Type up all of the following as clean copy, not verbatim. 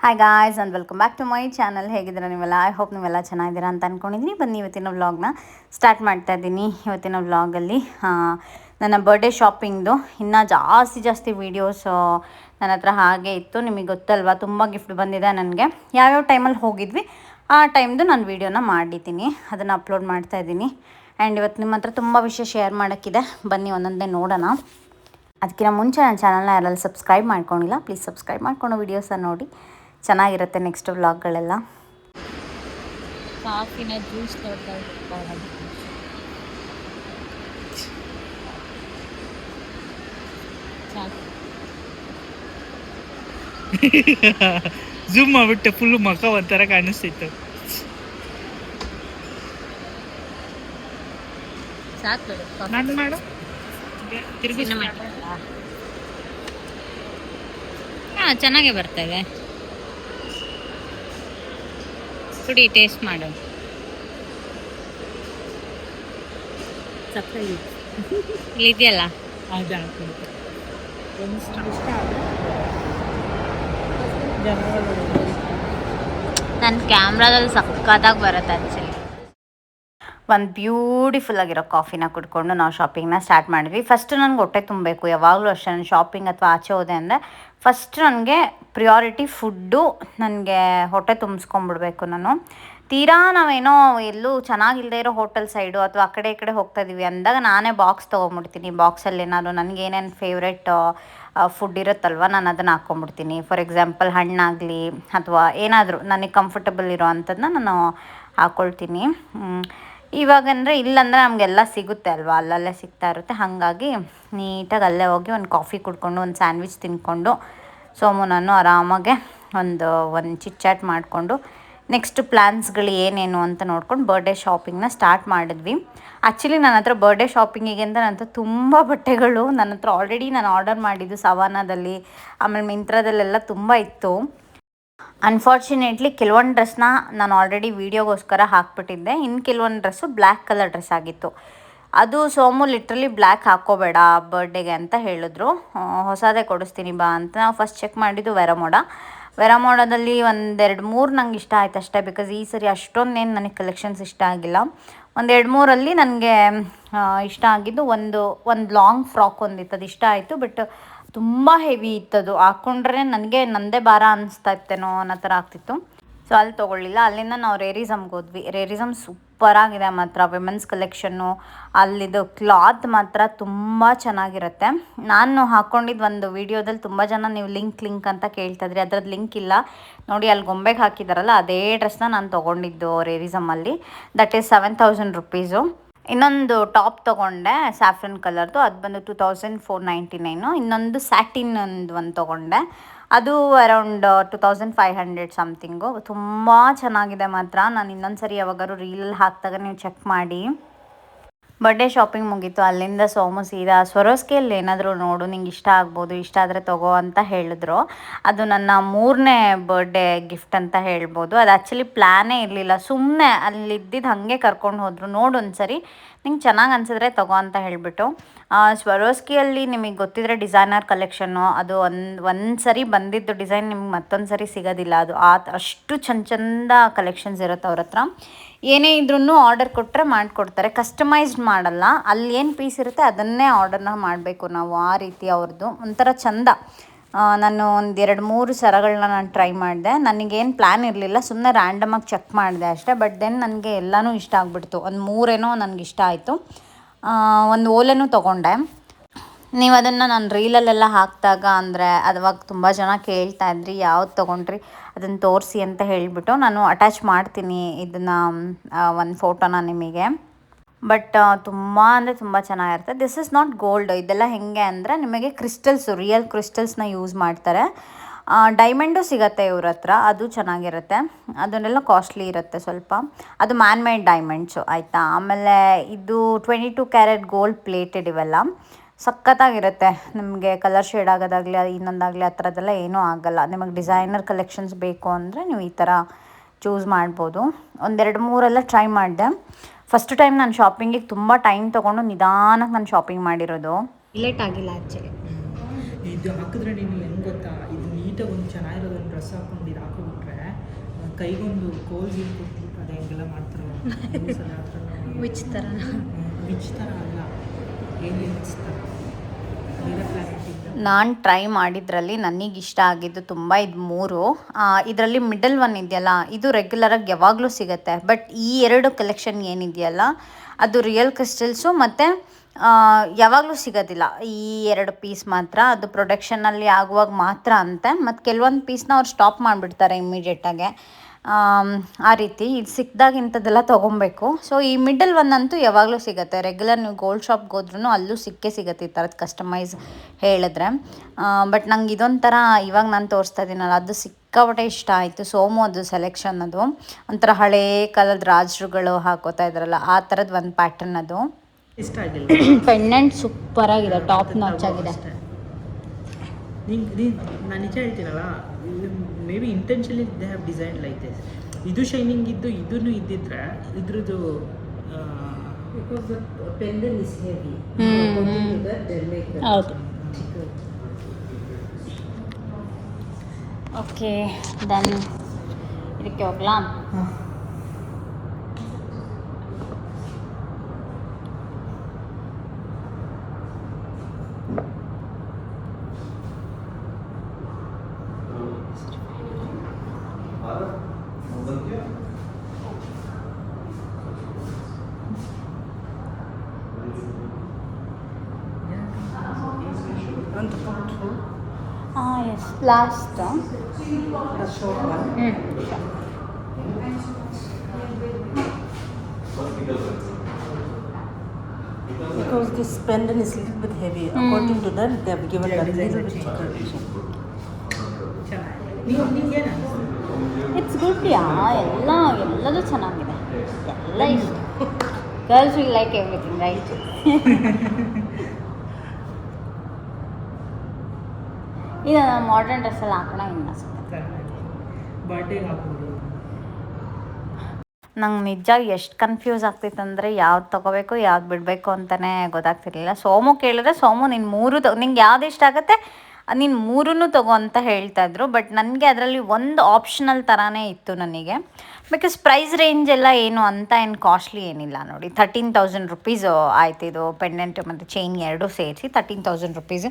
Hi guys and welcome back to my channel. ಹೇಗಿದ್ದೀರಾ ನೀವೆಲ್ಲ? I hope ನೀವೆಲ್ಲ ಚೆನ್ನಾಗಿದ್ದೀರಾ ಅಂತ ಅಂದ್ಕೊಂಡಿದ್ದೀನಿ. ಬನ್ನಿ ಇವತ್ತಿನ ವ್ಲಾಗ್ನ ಸ್ಟಾರ್ಟ್ ಮಾಡ್ತಾ ಇದ್ದೀನಿ. ಇವತ್ತಿನ ವ್ಲಾಗಲ್ಲಿ ನನ್ನ ಬರ್ಡೇ ಶಾಪಿಂಗ್ದು ಇನ್ನೂ ಜಾಸ್ತಿ ವೀಡಿಯೋಸ್ ನನ್ನ ಹತ್ರ ಹಾಗೆ ಇತ್ತು. ನಿಮಗೆ ಗೊತ್ತಲ್ವಾ, ತುಂಬ ಗಿಫ್ಟ್ ಬಂದಿದೆ ನನಗೆ. ಯಾವ್ಯಾವ ಟೈಮಲ್ಲಿ ಹೋಗಿದ್ವಿ ಆ ಟೈಮ್ದು ನಾನು ವೀಡಿಯೋನ ಮಾಡಿದ್ದೀನಿ, ಅದನ್ನು ಅಪ್ಲೋಡ್ ಮಾಡ್ತಾ ಇದ್ದೀನಿ. ಆ್ಯಂಡ್ ಇವತ್ತು ನಿಮ್ಮ ಹತ್ರ ತುಂಬ ವಿಷಯ ಶೇರ್ ಮಾಡೋಕ್ಕಿದೆ. ಬನ್ನಿ ಒಂದೊಂದೇ ನೋಡೋಣ. ಅದಕ್ಕಿಂತ ಮುಂಚೆ ನನ್ನ ಚಾನಲ್ನ ಯಾರೆಲ್ಲ ಸಬ್ಸ್ಕ್ರೈಬ್ ಮಾಡ್ಕೊಂಡಿಲ್ಲ, ಪ್ಲೀಸ್ ಸಬ್ಸ್ಕ್ರೈಬ್ ಮಾಡ್ಕೊಂಡು ವೀಡಿಯೋಸನ್ನು ನೋಡಿ. ಚೆನ್ನಾಗಿರುತ್ತೆ ನೆಕ್ಸ್ಟ್ ವ್ಲಾಗ್ಗಳೆಲ್ಲ. ಕಾಫಿನ ಜ್ಯೂಸ್ ಝೂಮ್ ಮಾಡ್ಬಿಟ್ಟೆ, ಫುಲ್ಲು ಮಖ ಒಂಥರ ಕಾಣಿಸ್ತಿತ್ತು. ನಾನು ಮಾಡು ತಿರುಗಿ ಹಾಂ, ಚೆನ್ನಾಗೇ ಬರ್ತವೆ. ಕುಡಿ, ಟೇಸ್ಟ್ ಮಾಡು. ಇದೆಯಲ್ಲ ನನ್ನ ಕ್ಯಾಮ್ರಾದಲ್ಲಿ ಸಕ್ಕತ್ತಾಗಿ ಬರುತ್ತೆ ಆ್ಯಕ್ಚುಲಿ. ಒಂದು ಬ್ಯೂಟಿಫುಲ್ ಆಗಿರೋ ಕಾಫಿನ ಕುಡ್ಕೊಂಡು ನಾವು ಶಾಪಿಂಗ್ನ ಸ್ಟಾರ್ಟ್ ಮಾಡಿದ್ವಿ. ಫಸ್ಟು ನನಗೆ ಹೊಟ್ಟೆ ತುಂಬಬೇಕು. ಯಾವಾಗಲೂ ಅಷ್ಟೇ, ನಾನು ಶಾಪಿಂಗ್ ಅಥವಾ ಆಚೆ ಹೋದೆ ಅಂದರೆ ಫಸ್ಟ್ ನನಗೆ ಪ್ರಿಯಾರಿಟಿ ಫುಡ್ಡು. ನನಗೆ ಹೊಟ್ಟೆ ತುಂಬಿಸ್ಕೊಂಬಿಡ್ಬೇಕು ನಾನು. ತೀರಾ ನಾವೇನೋ ಎಲ್ಲೂ ಚೆನ್ನಾಗಿಲ್ಲದೆ ಇರೋ ಹೋಟೆಲ್ ಸೈಡು ಅಥವಾ ಆ ಕಡೆ ಈ ಕಡೆ ಹೋಗ್ತಾಯಿದ್ದೀವಿ ಅಂದಾಗ ನಾನೇ ಬಾಕ್ಸ್ ತೊಗೊಂಬಿಡ್ತೀನಿ. ಬಾಕ್ಸಲ್ಲಿ ಏನಾದ್ರು ನನಗೇನೇನು ಫೇವ್ರೆಟ್ ಫುಡ್ ಇರುತ್ತಲ್ವ, ನಾನು ಅದನ್ನು ಹಾಕ್ಕೊಂಬಿಡ್ತೀನಿ. ಫಾರ್ ಎಕ್ಸಾಂಪಲ್ ಹಣ್ಣಾಗಲಿ ಅಥವಾ ಏನಾದರೂ ನನಗೆ ಕಂಫರ್ಟಬಲ್ ಇರೋ ಅಂಥದ್ದನ್ನ ನಾನು ಹಾಕ್ಕೊಳ್ತೀನಿ. ಇವಾಗಂದರೆ ಇಲ್ಲಾಂದರೆ ನಮಗೆಲ್ಲ ಸಿಗುತ್ತೆ ಅಲ್ವಾ, ಅಲ್ಲಲ್ಲೇ ಸಿಗ್ತಾ ಇರುತ್ತೆ. ಹಾಗಾಗಿ ನೀಟಾಗಿ ಅಲ್ಲೇ ಹೋಗಿ ಒಂದು ಕಾಫಿ ಕುಡ್ಕೊಂಡು ಒಂದು ಸ್ಯಾಂಡ್ವಿಚ್ ತಿಂದ್ಕೊಂಡು ಸೋಮು ನಾನು ಆರಾಮಾಗೆ ಒಂದು ಚಿಟ್ ಚಾಟ್ ಮಾಡಿಕೊಂಡು ನೆಕ್ಸ್ಟ್ ಪ್ಲ್ಯಾನ್ಸ್ಗಳು ಏನೇನು ಅಂತ ನೋಡ್ಕೊಂಡು ಬರ್ಡೇ ಶಾಪಿಂಗ್ನ ಸ್ಟಾರ್ಟ್ ಮಾಡಿದ್ವಿ. ಆ್ಯಕ್ಚುಲಿ ನನ್ನ ಹತ್ರ ಬರ್ಡೇ ಶಾಪಿಂಗಿಗೆ ಅಂತ ನನ್ನ ಹತ್ರ ತುಂಬ ಬಟ್ಟೆಗಳು ನನ್ನ ಹತ್ರ ಆಲ್ರೆಡಿ ನಾನು ಆರ್ಡರ್ ಮಾಡಿದ್ದು ಸವಾನಾದಲ್ಲಿ, ಆಮೇಲೆ ಮಿಂತ್ರದಲ್ಲೆಲ್ಲ ತುಂಬ ಇತ್ತು. ಅನ್ಫಾರ್ಚುನೇಟ್ಲಿ ಕೆಲವೊಂದು ಡ್ರೆಸ್ನ ನಾನು ಆಲ್ರೆಡಿ ವೀಡಿಯೋಗೋಸ್ಕರ ಹಾಕ್ಬಿಟ್ಟಿದ್ದೆ. ಇನ್ನು ಕೆಲವೊಂದು ಡ್ರೆಸ್ಸು ಬ್ಲ್ಯಾಕ್ ಕಲರ್ ಡ್ರೆಸ್ ಆಗಿತ್ತು. ಅದು ಸೋಮು ಲಿಟ್ರಲಿ ಬ್ಲ್ಯಾಕ್ ಹಾಕ್ಕೋಬೇಡ ಬರ್ಡೇಗೆ ಅಂತ ಹೇಳಿದ್ರು. ಹೊಸದೇ ಕೊಡಿಸ್ತೀನಿ ಬಾ ಅಂತ. ನಾವು ಫಸ್ಟ್ ಚೆಕ್ ಮಾಡಿದ್ದು ವೆರಾಮೋಡದಲ್ಲಿ 1-2-3 ನಂಗೆ ಇಷ್ಟ ಆಯ್ತು ಅಷ್ಟೇ. ಬಿಕಾಸ್ ಈ ಸರಿ ಅಷ್ಟೊಂದೇನು ನನಗೆ ಕಲೆಕ್ಷನ್ಸ್ ಇಷ್ಟ ಆಗಿಲ್ಲ. 1-2-3 ನನಗೆ ಇಷ್ಟ ಆಗಿದ್ದು ಒಂದು ಲಾಂಗ್ ಫ್ರಾಕ್ ಒಂದಿತ್ತು, ಅದು ಇಷ್ಟ ಆಯಿತು. ಬಟ್ ತುಂಬ ಹೆವಿ ಇತ್ತದು, ಹಾಕ್ಕೊಂಡ್ರೆ ನನಗೆ ನನ್ನದೇ ಭಾರ ಅನಿಸ್ತಾ ಇತ್ತೇನೋ ಅನ್ನೋ ಥರ ಆಗ್ತಿತ್ತು. ಸೊ ಅಲ್ಲಿ ತೊಗೊಳ್ಳಿಲ್ಲ. ಅಲ್ಲಿಂದ ನಾವು ರೇರಿಸಮ್ಗೆ ಹೋದ್ವಿ. ರೇರಿಸಮ್ ಸೂಪರಾಗಿದೆ ಮಾತ್ರ. ವಿಮೆನ್ಸ್ ಕಲೆಕ್ಷನ್ನು, ಅಲ್ಲಿದು ಕ್ಲಾತ್ ಮಾತ್ರ ತುಂಬ ಚೆನ್ನಾಗಿರುತ್ತೆ. ನಾನು ಹಾಕ್ಕೊಂಡಿದ್ದು ಒಂದು ವೀಡಿಯೋದಲ್ಲಿ ತುಂಬ ಜನ ನೀವು ಲಿಂಕ್ ಅಂತ ಕೇಳ್ತಾಯಿದ್ರಿ. ಅದ್ರದ್ದು ಲಿಂಕ್ ಇಲ್ಲ ನೋಡಿ, ಅಲ್ಲಿ ಗೊಂಬೆಗೆ ಹಾಕಿದಾರಲ್ಲ ಅದೇ ಡ್ರೆಸ್ನ ನಾನು ತೊಗೊಂಡಿದ್ದು ರೇರಿಸಮಲ್ಲಿ. That is 7,000 rupees. ಇನ್ನೊಂದು ಟಾಪ್ ತೊಗೊಂಡೆ ಸ್ಯಾಫ್ರನ್ ಕಲರ್ದು, ಅದು ಬಂದು 2,499. ಇನ್ನೊಂದು ಸ್ಯಾಟಿನ್ ಒಂದು ತೊಗೊಂಡೆ, ಅದು ಅರೌಂಡ್ 2,500 ಸಮಥಿಂಗು. ತುಂಬ ಚೆನ್ನಾಗಿದೆ ಮಾತ್ರ. ನಾನು ಇನ್ನೊಂದು ಸರಿ ಯಾವಾಗಾದ್ರು ರೀಲಲ್ಲಿ ಹಾಕಿದಾಗ ನೀವು ಚೆಕ್ ಮಾಡಿ. ಬರ್ಡೇ ಶಾಪಿಂಗ್ ಮುಗೀತು. ಅಲ್ಲಿಂದ ಸೋಮು ಸೀದಾ ಸ್ವರೋಸ್ಕಿಯಲ್ಲಿ ಏನಾದರೂ ನೋಡು, ನಿಂಗೆ ಇಷ್ಟ ಆಗ್ಬೋದು, ಇಷ್ಟ ಆದರೆ ತಗೋ ಅಂತ ಹೇಳಿದ್ರು. ಅದು ನನ್ನ 3ನೇ ಬರ್ಡೇ ಗಿಫ್ಟ್ ಅಂತ ಹೇಳ್ಬೋದು. ಅದು ಆ್ಯಕ್ಚುಲಿ ಪ್ಲ್ಯಾನೇ ಇರಲಿಲ್ಲ, ಸುಮ್ಮನೆ ಅಲ್ಲಿದ್ದಿದ್ದು ಹಾಗೆ ಕರ್ಕೊಂಡು ಹೋದರು. ನೋಡು ಒಂದು ಸರಿ ನಿಂಗೆ ಚೆನ್ನಾಗಿ ಅನಿಸಿದ್ರೆ ತಗೋ ಅಂತ ಹೇಳಿಬಿಟ್ಟು. ಸ್ವರೋಸ್ಕಿಯಲ್ಲಿ ನಿಮಗೆ ಗೊತ್ತಿದ್ರೆ ಡಿಸೈನರ್ ಕಲೆಕ್ಷನ್ನು, ಅದು ಒಂದು ಸರಿ ಬಂದಿದ್ದು ಡಿಸೈನ್ ನಿಮ್ಗೆ ಮತ್ತೊಂದು ಸರಿ ಸಿಗೋದಿಲ್ಲ. ಅದು ಅಷ್ಟು ಚಂದ ಕಲೆಕ್ಷನ್ಸ್ ಇರುತ್ತೆ ಅವ್ರ ಹತ್ರ. ಏನೇ ಇದ್ರೂ ಆರ್ಡರ್ ಕೊಟ್ಟರೆ ಮಾಡಿಕೊಡ್ತಾರೆ, ಕಸ್ಟಮೈಸ್ಡ್ ಮಾಡಲ್ಲ. ಅಲ್ಲಿ ಏನು ಪೀಸ್ ಇರುತ್ತೆ ಅದನ್ನೇ ಆರ್ಡರ್ನ ಮಾಡಬೇಕು ನಾವು. ಆ ರೀತಿ ಅವ್ರದ್ದು ಒಂಥರ ಚಂದ. ನಾನು 1-2-3 ಸರಗಳನ್ನ ನಾನು ಟ್ರೈ ಮಾಡಿದೆ. ನನಗೇನು ಪ್ಲ್ಯಾನ್ ಇರಲಿಲ್ಲ, ಸುಮ್ಮನೆ ರ್ಯಾಂಡಮಾಗಿ ಚೆಕ್ ಮಾಡಿದೆ ಅಷ್ಟೇ. ಬಟ್ ದೆನ್ ನನಗೆ ಎಲ್ಲನೂ ಇಷ್ಟ ಆಗಿಬಿಡ್ತು. ಒಂದು 3 ನನಗೆ ಇಷ್ಟ ಆಯಿತು. ಒಂದು ಓಲೆನೂ ತೊಗೊಂಡೆ. ನೀವು ಅದನ್ನು ನಾನು ರೀಲಲ್ಲೆಲ್ಲ ಹಾಕಿದಾಗ ಅಂದರೆ ಅದುವಾಗ ತುಂಬ ಜನ ಕೇಳ್ತಾಯಿದ್ರಿ ಯಾವ್ದು ತೊಗೊಂಡ್ರಿ ಅದನ್ನು ತೋರಿಸಿ ಅಂತ ಹೇಳಿಬಿಟ್ಟು. ನಾನು ಅಟ್ಯಾಚ್ ಮಾಡ್ತೀನಿ ಇದನ್ನು ಒಂದು ಫೋಟೋನ ನಿಮಗೆ. ಬಟ್ ತುಂಬ ಅಂದರೆ ತುಂಬ ಚೆನ್ನಾಗಿರುತ್ತೆ. This is not gold. ಇದೆಲ್ಲ ಹೇಗೆ ಅಂದರೆ ನಿಮಗೆ ಕ್ರಿಸ್ಟಲ್ಸು, ರಿಯಲ್ ಕ್ರಿಸ್ಟಲ್ಸ್ನ ಯೂಸ್ ಮಾಡ್ತಾರೆ. ಡೈಮಂಡು ಸಿಗುತ್ತೆ ಇವ್ರ ಹತ್ರ, ಅದು ಚೆನ್ನಾಗಿರುತ್ತೆ. ಅದನ್ನೆಲ್ಲ ಕಾಸ್ಟ್ಲಿ ಇರುತ್ತೆ ಸ್ವಲ್ಪ. ಅದು ಮ್ಯಾನ್ ಮೇಡ್ ಡೈಮಂಡ್ಸು ಆಯಿತಾ. ಆಮೇಲೆ ಇದು 22 ಕ್ಯಾರೆಟ್ ಗೋಲ್ಡ್ ಪ್ಲೇಟೆಡ್. ಇವೆಲ್ಲ ಸಖತ್ತಾಗಿರುತ್ತೆ. ನಿಮಗೆ ಕಲರ್ ಶೇಡ್ ಆಗೋದಾಗಲಿ ಇನ್ನೊಂದಾಗಲಿ ಆ ಥರದ್ದೆಲ್ಲ ಏನೂ ಆಗೋಲ್ಲ. ನಿಮಗೆ ಡಿಸೈನರ್ ಕಲೆಕ್ಷನ್ಸ್ ಬೇಕು ಅಂದರೆ ನೀವು ಈ ಥರ ಚೂಸ್ ಮಾಡ್ಬೋದು. 1-2-3 ಟ್ರೈ ಮಾಡಿದೆ. ಫಸ್ಟ್ ಟೈಮ್ ನಾನು ಶಾಪಿಂಗಿಗೆ ತುಂಬ ಟೈಮ್ ತೊಗೊಂಡು ನಿಧಾನಕ್ಕೆ ನಾನು ಶಾಪಿಂಗ್ ಮಾಡಿರೋದು. ಲೇಟ್ ಆಗಿಲ್ಲ ಆ್ಯಕ್ಚುಲಿ. ಇದು ಹಾಕಿದ್ರೆ ನೀನು ಹೆಂಗೆ ಗೊತ್ತಾ, ಇದು ನೀಟಾಗಿ ಒಂದು ಚೆನ್ನಾಗಿರೋದೊಂದು ಡ್ರೆಸ್ ಡ್ರೆಸ್ ಹಾಕೊಂಡು ಇದು ಹಾಕೊಂಡ್ಬಿಟ್ರೆ ಕೈಗೊಂದು ಕೋಲ್ ಗೀಲ್ ಕೊಟ್ಬಿಟ್ಟು ಅದು ಹೆಂಗೆಲ್ಲ ಮಾಡ್ತಾರಲ್ಲ ವಿಚ್ ಥರ ವಿಚ್ ಥರ ಅಲ್ಲ ಏಲಿಯನ್ಸ್ ಥರ ಬೇರೆ ಪ್ಲಾನೆಟ್ ಇದ್ದ ನಾನು ಟ್ರೈ ಮಾಡಿದ್ರಲ್ಲಿ ನನಗೆ ಇಷ್ಟ ಆಗಿದ್ದು ತುಂಬ ಇದು 3. ಇದರಲ್ಲಿ ಮಿಡಲ್ ಒನ್ ಇದೆಯಲ್ಲ ಇದು ರೆಗ್ಯುಲರಾಗಿ ಯಾವಾಗಲೂ ಸಿಗುತ್ತೆ. ಬಟ್ ಈ 2 ಕಲೆಕ್ಷನ್ ಏನಿದೆಯಲ್ಲ ಅದು ರಿಯಲ್ ಕ್ರಿಸ್ಟಲ್ಸು ಮತ್ತು ಯಾವಾಗಲೂ ಸಿಗೋದಿಲ್ಲ. ಈ 2 ಪೀಸ್ ಮಾತ್ರ ಅದು ಪ್ರೊಡಕ್ಷನಲ್ಲಿ ಆಗುವಾಗ ಮಾತ್ರ ಅಂತೆ. ಮತ್ತು ಕೆಲವೊಂದು ಪೀಸ್ನ ಅವ್ರು ಸ್ಟಾಪ್ ಮಾಡಿಬಿಡ್ತಾರೆ ಇಮ್ಮಿಡಿಯೇಟಾಗೆ. ಆ ರೀತಿ ಇದು ಸಿಕ್ಕಿದಾಗ ಇಂಥದ್ದೆಲ್ಲ ತೊಗೊಬೇಕು. ಸೊ ಈ ಮಿಡಲ್ ಒನ್ ಅಂತೂ ಯಾವಾಗಲೂ ಸಿಗುತ್ತೆ. ರೆಗ್ಯುಲರ್ ನೀವು ಗೋಲ್ಡ್ ಶಾಪ್ಗೆ ಹೋದ್ರೂ ಅಲ್ಲೂ ಸಿಕ್ಕೇ ಸಿಗುತ್ತೆ ಈ ಥರದ್ದು ಕಸ್ಟಮೈಸ್ ಹೇಳಿದ್ರೆ. ಬಟ್ ನಂಗೆ ಇದೊಂಥರ ಇವಾಗ ನಾನು ತೋರಿಸ್ತಾ ಇದ್ದೀನಲ್ಲ ಅದು ಸಿಕ್ಕಾಪಟ್ಟೆ ಇಷ್ಟ ಆಯಿತು. ಸೋಮು ಅದು ಸೆಲೆಕ್ಷನ್ ಅದು ಒಂಥರ ಹಳೇ ಕಾಲದ ರಾಜರುಗಳು ಹಾಕೋತಾ ಇದ್ರಲ್ಲ ಆ ಥರದ್ದು ಒಂದು ಪ್ಯಾಟರ್ನ್ ಅದು ಇಷ್ಟ ಆಗಿಲ್ಲ. ಪೆಂಡೆಂಟ್ ಸೂಪರಾಗಿದೆ, ಟಾಪ್ ನಾಚ್ ಆಗಿದೆ. ನಾನು ನಿಜ ಹೇಳ್ತೀನಲ್ಲ, may be intentionally they have design like this. ಇದು ಶೈನಿಂಗ್ ಇದ್ದು ಇದನ್ನು ಇದ್ದಿದ್ರೆ ಇದ್ರದ್ದು because the pendant is heavy. They'll make that ಹೌದು. thicker. ಓಕೆ ದೆನ್ ಇದಕ್ಕೆ ಹೋಗ್ಲಾ? And the part four, yes last. the short one. Because this pendant is little bit heavy. According to that, they have given a little bit thicker. ನಿಮ್ಗೇನು it's good ಯಾ. ಎಲ್ಲದೂ ಚೆನ್ನಾಗಿದೆ, ಎಲ್ಲ ಇಷ್ಟ. Girls will like everything right. ಇದು modern ಡ್ರೆಸ್ಸಲ್ಲಿ ಹಾಕೋಣ ಇನ್ನು ಅನ್ಸುತ್ತೆ. ಬರ್ಡೇಗೆ ಹಾಕ್ಬೋದು. ನಂಗೆ ನಿಜ ಎಷ್ಟು ಕನ್ಫ್ಯೂಸ್ ಆಗ್ತಿತ್ತಂದರೆ ಯಾವ್ದು ತೊಗೋಬೇಕು ಯಾವ್ದು ಬಿಡಬೇಕು ಅಂತಲೇ ಗೊತ್ತಾಗ್ತಿರ್ಲಿಲ್ಲ. ಸೋಮು ಕೇಳಿದ್ರೆ ಸೋಮು ನಿನ್ನ 3 ನಿಂಗೆ ಯಾವ್ದು ಇಷ್ಟ ಆಗುತ್ತೆ ನೀನು 3 ತಗೋ ಅಂತ ಹೇಳ್ತಾಯಿದ್ರು. ಬಟ್ ನನಗೆ ಅದರಲ್ಲಿ ಒಂದು ಆಪ್ಷನಲ್ ಥರನೇ ಇತ್ತು ನನಗೆ. ಬಿಕಾಸ್ ಪ್ರೈಸ್ ರೇಂಜ್ ಎಲ್ಲ ಏನು ಅಂತ ಏನು ಕಾಸ್ಟ್ಲಿ ಏನಿಲ್ಲ ನೋಡಿ. 13,000 ರುಪೀಸ್ ಆಯ್ತು ಇದು ಪೆಂಡೆಂಟ್ ಮತ್ತು ಚೈನ್ 2 ಸೇರಿಸಿ 13,000 ರುಪೀಸ್.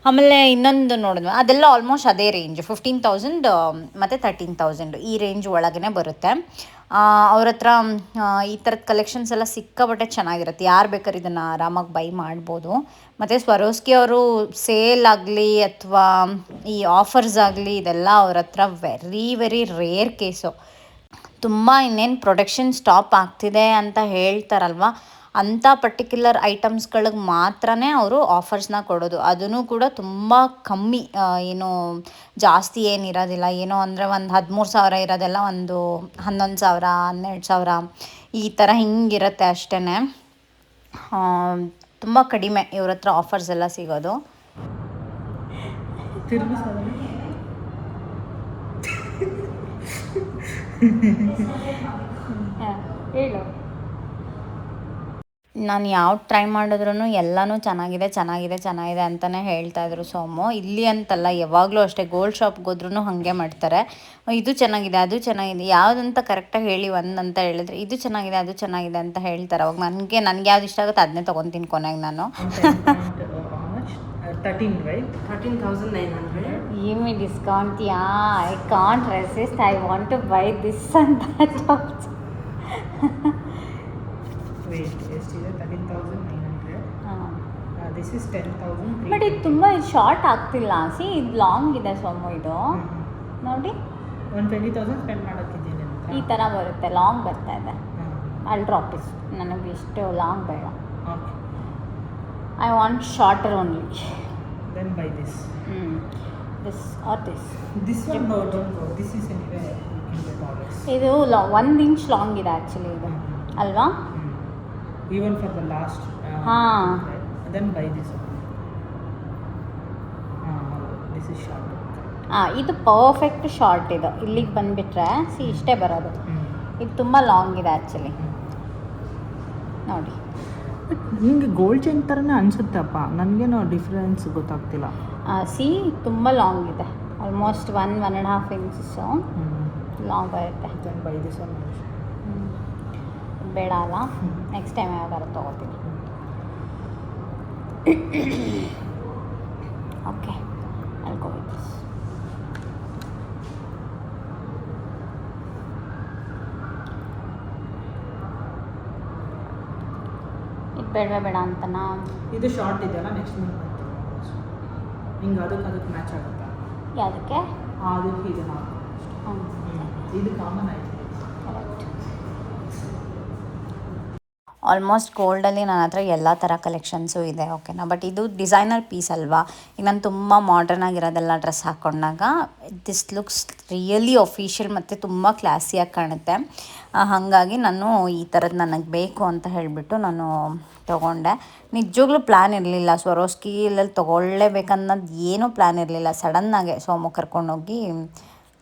ಆಮೇಲೆ ಇನ್ನೊಂದು ನೋಡಿದ್ವಿ ಅದೆಲ್ಲ ಆಲ್ಮೋಸ್ಟ್ ಅದೇ ರೇಂಜ್ 15,000 ಮತ್ತು 13,000 ಈ ರೇಂಜ್ ಒಳಗೇ ಬರುತ್ತೆ. ಅವ್ರ ಹತ್ರ ಈ ಥರದ ಕಲೆಕ್ಷನ್ಸ್ ಎಲ್ಲ ಸಿಕ್ಕಾಪಟ್ಟೆ ಚೆನ್ನಾಗಿರುತ್ತೆ. ಯಾರು ಬೇಕಾದ್ರೆ ಇದನ್ನು ಆರಾಮಾಗಿ ಬೈ ಮಾಡ್ಬೋದು. ಮತ್ತು ಸ್ವರೋಸ್ಕಿ ಅವರು ಸೇಲ್ ಆಗಲಿ ಅಥವಾ ಈ ಆಫರ್ಸ್ ಆಗಲಿ ಇದೆಲ್ಲ ಅವ್ರ ಹತ್ರ ವೆರಿ ವೆರಿ ರೇರ್ ಕೇಸು. ತುಂಬ ಇನ್ನೇನು ಪ್ರೊಡಕ್ಷನ್ ಸ್ಟಾಪ್ ಆಗ್ತಿದೆ ಅಂತ ಹೇಳ್ತಾರಲ್ವ ಅಂಥ ಪರ್ಟಿಕ್ಯುಲರ್ ಐಟಮ್ಸ್ಗಳಿಗೆ ಮಾತ್ರನೇ ಅವರು ಆಫರ್ಸ್ನ ಕೊಡೋದು. ಅದೂ ಕೂಡ ತುಂಬ ಕಮ್ಮಿ, ಏನು ಜಾಸ್ತಿ ಏನಿರೋದಿಲ್ಲ. ಏನೋ ಅಂದರೆ ಒಂದು 13,000 ಇರೋದೆಲ್ಲ ಒಂದು 11,000 12,000 ಈ ಥರ ಹಿಂಗಿರುತ್ತೆ ಅಷ್ಟೇ. ತುಂಬ ಕಡಿಮೆ ಇವ್ರ ಹತ್ರ ಆಫರ್ಸ್ ಎಲ್ಲ ಸಿಗೋದು. ಹೇಳು. ನಾನು ಯಾವ್ದು ಟ್ರೈ ಮಾಡಿದ್ರೂ ಎಲ್ಲನೂ ಚೆನ್ನಾಗಿದೆ ಚೆನ್ನಾಗಿದೆ ಚೆನ್ನಾಗಿದೆ ಅಂತಲೇ ಹೇಳ್ತಾಯಿದ್ರು ಸೋಮು. ಇಲ್ಲಿ ಅಂತಲ್ಲ, ಯಾವಾಗಲೂ ಅಷ್ಟೇ ಗೋಲ್ಡ್ ಶಾಪ್ಗೆ ಹೋದ್ರೂ ಹಾಗೆ ಮಾಡ್ತಾರೆ. ಇದು ಚೆನ್ನಾಗಿದೆ ಅದು ಚೆನ್ನಾಗಿದೆ ಯಾವುದಂತ ಕರೆಕ್ಟಾಗಿ ಹೇಳಿ ಒಂದಂತ ಹೇಳಿದ್ರೆ ಇದು ಚೆನ್ನಾಗಿದೆ ಅದು ಚೆನ್ನಾಗಿದೆ ಅಂತ ಹೇಳ್ತಾರೆ. ಅವಾಗ ನನಗೆ ಯಾವ್ದು ಇಷ್ಟ ಆಗುತ್ತೆ ಅದನ್ನೇ ತೊಗೊತೀನಿ ಕೊನೆಗೆ ನಾನು. 13,900. Give me discount, yeah. I can't resist. I want to buy this and that also. Waste ಎಷ್ಟಿದೆ? 13,900. This is 10,000. ಬಟ್ ಇದು ತುಂಬ ಶಾರ್ಟ್ ಆಗ್ತಿಲ್ಲ. ಸಿ ಇದು ಲಾಂಗ್ ಇದೆ ಸೋಮು ಇದು ನೋಡಿ. 20,000 ಸ್ಪೆಂಡ್ ಮಾಡೋಕ್ಕಿದ್ದೀನಿ ಅಂತ ಈ ಥರ ಬರುತ್ತೆ, ಲಾಂಗ್ ಬರ್ತಾ ಇದೆ. ಅಲ್ಲಿ ಡ್ರಾಪ್ ಇಸ್ ನನಗೆ ಇಷ್ಟು ಲಾಂಗ್ ಬೇಡ. Okay, I want shorter only. Then buy this. This or this. This one no don't go. This is anyway you can get always. ಇದು 1 ಇಂಚ್ ಲಾಂಗ್ ಇದೆ ಆ್ಯಕ್ಚುಲಿ ಇದು ಅಲ್ವಾ? Even for the last. ಹಾಂ, then buy this. This is short. ಇದು perfect short. ಇದು ಇಲ್ಲಿಗೆ ಬಂದುಬಿಟ್ರೆ ಇಷ್ಟೇ ಬರೋದು. ಇದು ತುಂಬ ಲಾಂಗ್ ಇದೆ ಆ್ಯಕ್ಚುಲಿ ನೋಡಿ. ನಿಮಗೆ ಗೋಲ್ಡ್ ಚೈನ್ ಥರನೇ ಅನಿಸುತ್ತಪ್ಪ, ನನಗೇನೋ ಡಿಫ್ರೆನ್ಸ್ ಗೊತ್ತಾಗ್ತಿಲ್ಲ. ತುಂಬ ಲಾಂಗ್ ಇದೆ. ಆಲ್ಮೋಸ್ಟ್ 1.5 ಇಂಚಸ್ ಲಾಂಗ್ ಬರುತ್ತೆ. Then buy this one. ಬೇಡ ಅಲ್ಲ, ನೆಕ್ಸ್ಟ್ ಟೈಮ್ ಯಾವಾಗಾರು ತೊಗೋತೀನಿ. Okay, I'll go with this. ಇದು ಬೇಡ ಅಂತನಾ? ಇದು ಶಾರ್ಟ್ ಇದೆಯಲ್ಲ, ನೆಕ್ಸ್ಟ್ ಮಂತ್ ಹಿಂಗೆ ಅದಕ್ಕೆ ಮ್ಯಾಚ್ ಆಗುತ್ತಾ? ಯಾವುದಕ್ಕೆ? ಅದಕ್ಕೆ ಇದು ನಾವು ಇದು ಕಾಮನ್ ಆಯಿತು. ಕರೆಕ್ಟ್. ಆಲ್ಮೋಸ್ಟ್ ಗೋಲ್ಡಲ್ಲಿ ನನ್ನ ಹತ್ರ ಎಲ್ಲ ಥರ ಕಲೆಕ್ಷನ್ಸು ಇದೆ, ಓಕೆನಾ. ಬಟ್ ಇದು ಡಿಸೈನರ್ ಪೀಸ್ ಅಲ್ವಾ, ಈಗ ನಾನು ತುಂಬ ಮಾಡರ್ನ್ ಆಗಿರೋದೆಲ್ಲ ಡ್ರೆಸ್ ಹಾಕ್ಕೊಂಡಾಗ ದಿಸ್ ಲುಕ್ಸ್ ರಿಯಲಿ ಅಫಿಷಿಯಲ್ ಮತ್ತು ತುಂಬ ಕ್ಲಾಸಿಯಾಗಿ ಕಾಣುತ್ತೆ. ಹಾಗಾಗಿ ನಾನು ಈ ಥರದ್ದು ನನಗೆ ಬೇಕು ಅಂತ ಹೇಳಿಬಿಟ್ಟು ನಾನು ತೊಗೊಂಡೆ. ನಿಜವಾಗ್ಲೂ ಪ್ಲ್ಯಾನ್ ಇರಲಿಲ್ಲ, ಸ್ವರೋಸ್ಕಿಯಲ್ಲಿ ತೊಗೊಳ್ಳೇಬೇಕನ್ನೋದು ಏನೂ ಪ್ಲ್ಯಾನ್ ಇರಲಿಲ್ಲ. ಸಡನ್ನಾಗೆ ಸೋಮು ಕರ್ಕೊಂಡೋಗಿ